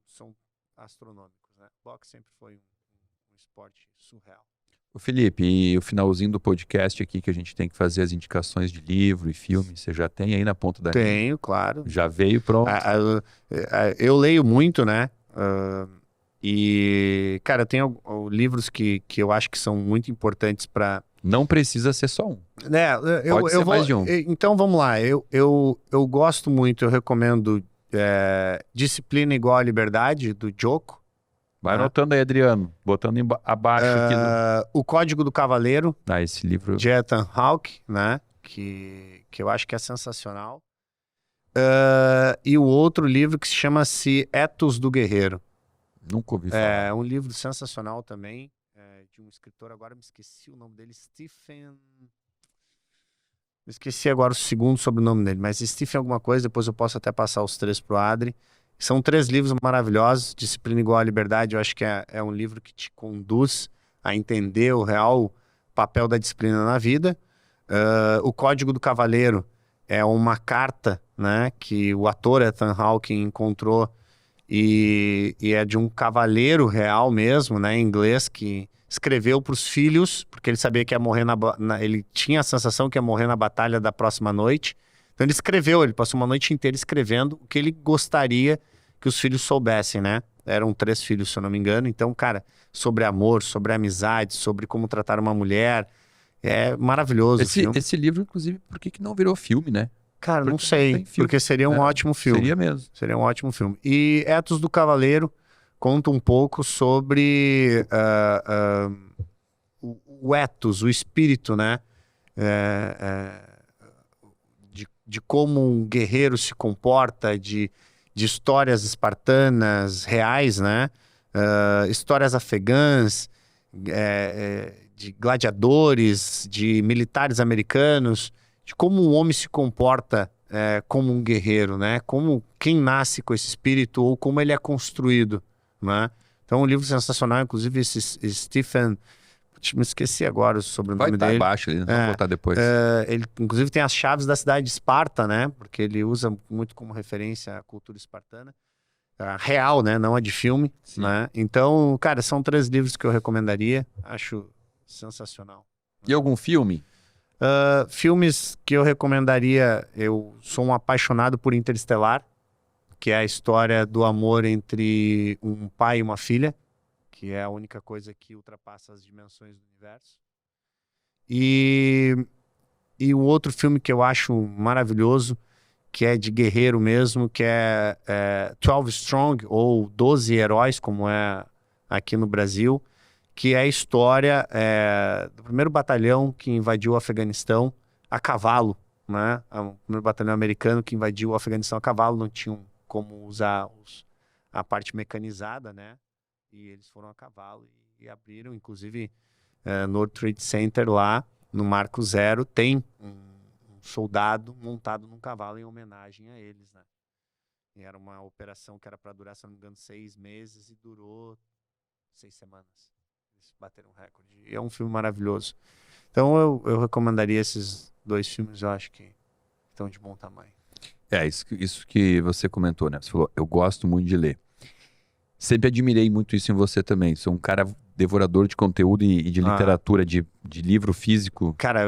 são astronômicos, né? O boxe sempre foi um esporte surreal. O Felipe, e o finalzinho do podcast aqui, que a gente tem que fazer as indicações de livro e filme, você já tem aí na ponta da língua? Tenho, claro. Já veio pronto? Eu leio muito, né? E, cara, eu tenho livros que eu acho que são muito importantes para... Não precisa ser só um. Pode ser mais de um. Então, vamos lá. Eu gosto muito, eu recomendo Disciplina Igual à Liberdade, do Joko. Vai anotando aí, Adriano. Botando abaixo aqui. O Código do Cavaleiro. Esse livro. De Ethan Hawke, né? Que eu acho que é sensacional. E o outro livro que se chama-se Ethos do Guerreiro. Nunca ouvi falar. É um livro sensacional também, de um escritor, agora me esqueci o nome dele, Stephen... Esqueci agora o segundo sobrenome dele, mas Stephen alguma coisa, depois eu posso até passar os 3 pro Adri. São 3 livros maravilhosos. Disciplina Igual à Liberdade, eu acho que é um livro que te conduz a entender o real papel da disciplina na vida. O Código do Cavaleiro é uma carta, né, que o ator Ethan Hawke encontrou e é de um cavaleiro real mesmo, né, em inglês, que escreveu para os filhos, porque ele sabia que ia morrer ele tinha a sensação que ia morrer na batalha da próxima noite. Então ele passou uma noite inteira escrevendo o que ele gostaria que os filhos soubessem, né? Eram 3 filhos, se eu não me engano. Então, cara, sobre amor, sobre amizade, sobre como tratar uma mulher, é maravilhoso. Esse livro, inclusive, por que não virou filme, né? Cara, não sei, porque seria um ótimo filme. Seria mesmo. Seria um ótimo filme. E Ethos do Cavaleiro conta um pouco sobre o ethos, o espírito, né? De como um guerreiro se comporta, de histórias espartanas reais, né? Histórias afegãs, de gladiadores, de militares americanos, de como um homem se comporta como um guerreiro, né? Como quem nasce com esse espírito ou como ele é construído, né? Então, um livro sensacional, inclusive esse Stephen... Me esqueci agora sobre o nome dele. Vai estar abaixo ali, né? Vamos botar depois. Ele, inclusive, tem as chaves da cidade de Esparta, né? Porque ele usa muito como referência a cultura espartana. Real, né? Não a de filme, né? Então, cara, são 3 livros que eu recomendaria. Acho sensacional. E algum filme? Filmes que eu recomendaria, eu sou um apaixonado por Interestelar, que é a história do amor entre um pai e uma filha, que é a única coisa que ultrapassa as dimensões do universo. E o outro filme que eu acho maravilhoso, que é de guerreiro mesmo, que é 12 Strong, ou 12 Heróis, como é aqui no Brasil, que é a história do primeiro batalhão que invadiu o Afeganistão a cavalo, né? O primeiro batalhão americano que invadiu o Afeganistão a cavalo, não tinham como usar a parte mecanizada, né? E eles foram a cavalo e abriram, inclusive, no World Trade Center lá, no Marco Zero, tem um soldado montado num cavalo em homenagem a eles, né? E era uma operação que era para durar, se não me engano, 6 meses e durou 6 semanas. Eles bateram um recorde. E é um filme maravilhoso. Então eu recomendaria esses 2 filmes, eu acho que estão de bom tamanho. Isso que você comentou, né? Você falou, eu gosto muito de ler. Sempre admirei muito isso em você também. Sou um cara devorador de conteúdo e de literatura, de livro físico. Cara,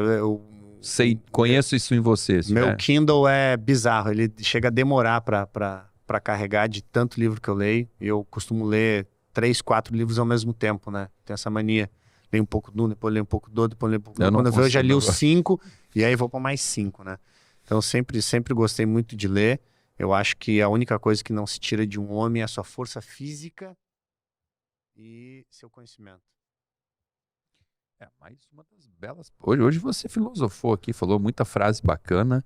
conheço isso em você. Meu Kindle é bizarro. Ele chega a demorar para carregar de tanto livro que eu leio. Eu costumo ler 3, 4 livros ao mesmo tempo, né? Tenho essa mania. Leio um pouco de um, depois leio um pouco do outro, depois leio um pouco do outro. Quando eu vejo, eu já li os 5 e aí vou para mais 5, né? Então sempre gostei muito de ler. Eu acho que a única coisa que não se tira de um homem é a sua força física e seu conhecimento. Mais uma das belas... Hoje você filosofou aqui, falou muita frase bacana,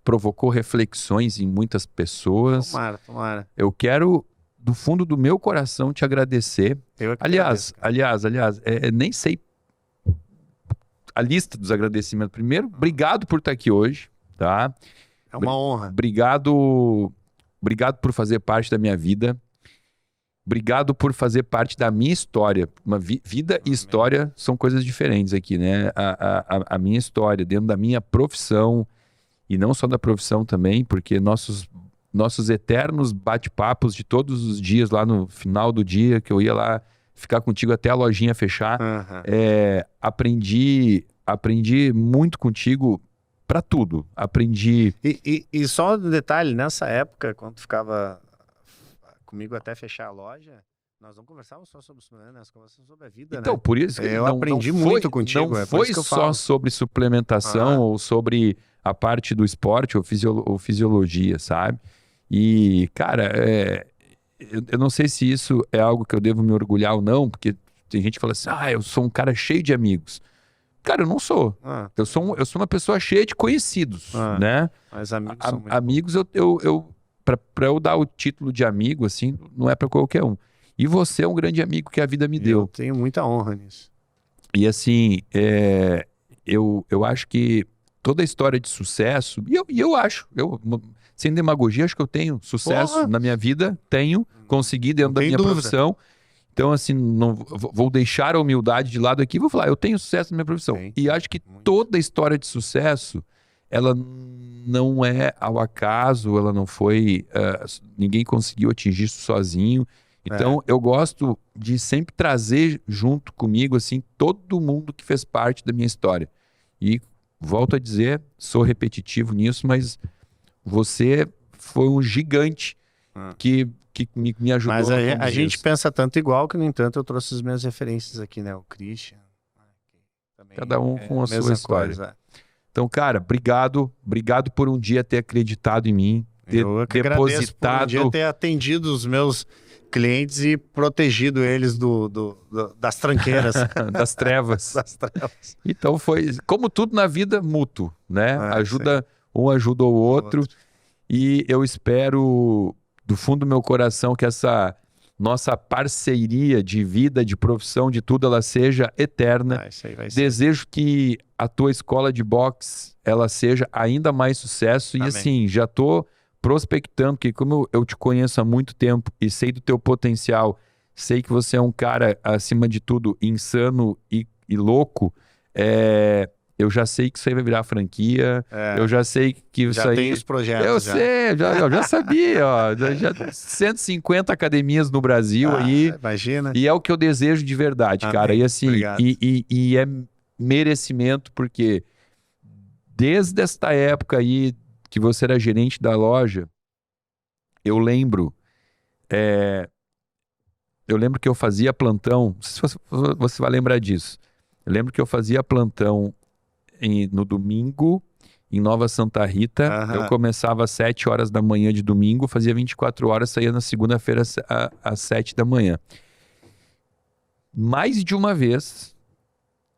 provocou reflexões em muitas pessoas. Tomara. Eu quero, do fundo do meu coração, te agradecer. Aliás, nem sei a lista dos agradecimentos. Primeiro, obrigado por estar aqui hoje, tá? É uma honra. Obrigado por fazer parte da minha vida. Obrigado por fazer parte da minha história. Vida e história são coisas diferentes aqui, né? A minha história dentro da minha profissão, e não só da profissão também, porque nossos eternos bate-papos de todos os dias, lá no final do dia, que eu ia lá ficar contigo até a lojinha fechar. Aprendi muito contigo para tudo. Aprendi... E só um detalhe, nessa época, quando tu ficava comigo até fechar a loja, nós não conversávamos só sobre suplementação, nós conversávamos sobre a vida, então, né? por isso que eu aprendi muito contigo. Não foi só sobre suplementação ou sobre a parte do esporte ou fisiologia, sabe? E, cara, eu não sei se isso é algo que eu devo me orgulhar ou não, porque tem gente que fala assim, eu sou um cara cheio de amigos. Cara, eu não sou. Eu sou uma pessoa cheia de conhecidos, né? Mas amigos são muito amigos, para eu dar o título de amigo, assim, não é para qualquer um. E você é um grande amigo que a vida me deu. Eu tenho muita honra nisso. E assim, eu acho que toda a história de sucesso, e eu acho, sem demagogia, acho que eu tenho sucesso na minha vida, consegui dentro da minha profissão. Então, assim, não vou deixar a humildade de lado aqui, vou falar, eu tenho sucesso na minha profissão. E acho que toda a história de sucesso, ela não é ao acaso, ela não foi... ninguém conseguiu atingir isso sozinho. Então, eu gosto de sempre trazer junto comigo, assim, todo mundo que fez parte da minha história. E, volto a dizer, sou repetitivo nisso, mas você foi um gigante que me ajudou. Mas a gente pensa tanto igual que, no entanto, eu trouxe as minhas referências aqui, né? O Christian. Cada um com a sua história. Então, cara, obrigado por um dia ter acreditado em mim, ter depositado... por um dia ter atendido os meus clientes e protegido eles das tranqueiras. Das trevas. Então foi, como tudo na vida, mútuo, né? Um ajuda o outro. E eu espero, do fundo do meu coração, que essa nossa parceria de vida, de profissão, de tudo, ela seja eterna. Isso aí vai ser. Desejo que a tua escola de boxe, ela seja ainda mais sucesso. Amém. E assim, já tô prospectando, que como eu te conheço há muito tempo e sei do teu potencial, sei que você é um cara, acima de tudo, insano e louco, eu já sei que isso aí vai virar franquia, eu já sei que isso já aí... tem os projetos. Eu sei, eu já sabia, ó, já 150 academias no Brasil aí. Imagina. E é o que eu desejo de verdade, Amém. cara. E assim, e é merecimento, porque desde esta época aí que você era gerente da loja, eu lembro que eu fazia plantão, não sei se você vai lembrar disso. Eu lembro que eu fazia plantão no domingo, em Nova Santa Rita. Eu começava às 7 horas da manhã de domingo, fazia 24 horas, saía na segunda-feira às 7 da manhã. Mais de uma vez,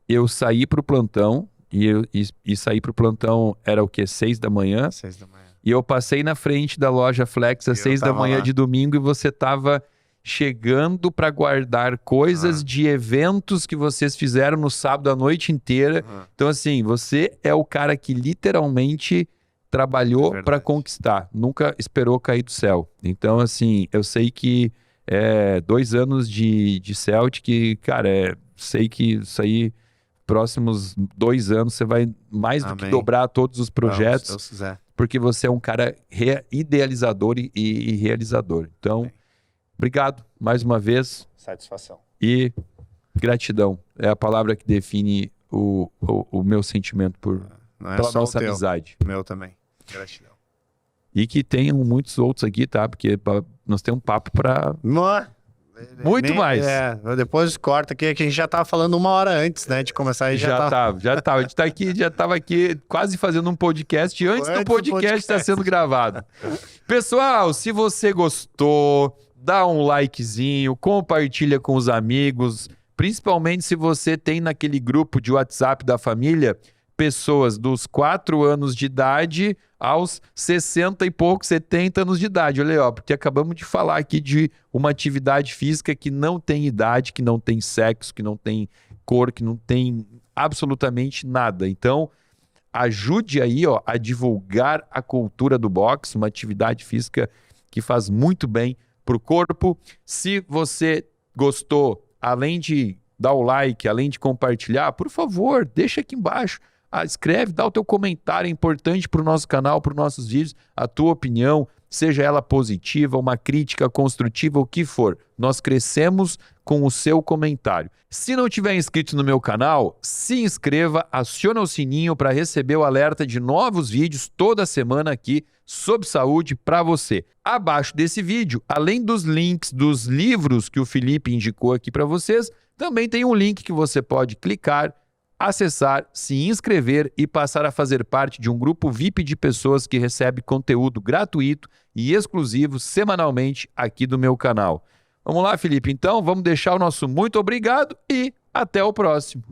eu saí para o plantão, e sair para o plantão era o quê? 6 da manhã? 6 da manhã. E eu passei na frente da loja Flex às 6 da manhã de domingo, e você estava chegando para guardar coisas de eventos que vocês fizeram no sábado a noite inteira. Então, assim, você é o cara que literalmente trabalhou para conquistar, nunca esperou cair do céu. Então, assim, eu sei que 2 anos de Celtic, cara, sei que isso aí, próximos 2 anos, você vai mais do que dobrar todos os projetos, Deus quiser. Porque você é um cara idealizador e realizador. Então, obrigado mais uma vez. Satisfação. E gratidão. É a palavra que define o meu sentimento pela nossa amizade. Meu também. Gratidão. E que tenham muitos outros aqui, tá? Porque nós temos um papo para muito mais. Depois corta aqui, que a gente já tava falando 1 hora antes, né, de começar. Já tava. A gente já tava aqui quase fazendo um podcast antes do podcast estar sendo gravado. Pessoal, se você gostou, dá um likezinho, compartilha com os amigos, principalmente se você tem naquele grupo de WhatsApp da família pessoas dos 4 anos de idade aos 60 e poucos, 70 anos de idade. Olha aí, ó, porque acabamos de falar aqui de uma atividade física que não tem idade, que não tem sexo, que não tem cor, que não tem absolutamente nada. Então, ajude aí, ó, a divulgar a cultura do boxe, uma atividade física que faz muito bem para o corpo. Se você gostou, além de dar o like, além de compartilhar, por favor, deixa aqui embaixo. Escreve, dá o teu comentário, é importante para o nosso canal, para os nossos vídeos, a tua opinião, seja ela positiva, uma crítica construtiva, o que for. Nós crescemos com o seu comentário. Se não tiver inscrito no meu canal, se inscreva, aciona o sininho para receber o alerta de novos vídeos toda semana aqui sobre saúde para você. Abaixo desse vídeo, além dos links dos livros que o Felipe indicou aqui para vocês, também tem um link que você pode clicar, acessar, se inscrever e passar a fazer parte de um grupo VIP de pessoas que recebe conteúdo gratuito e exclusivo semanalmente aqui do meu canal. Vamos lá, Felipe? Então, vamos deixar o nosso muito obrigado e até o próximo.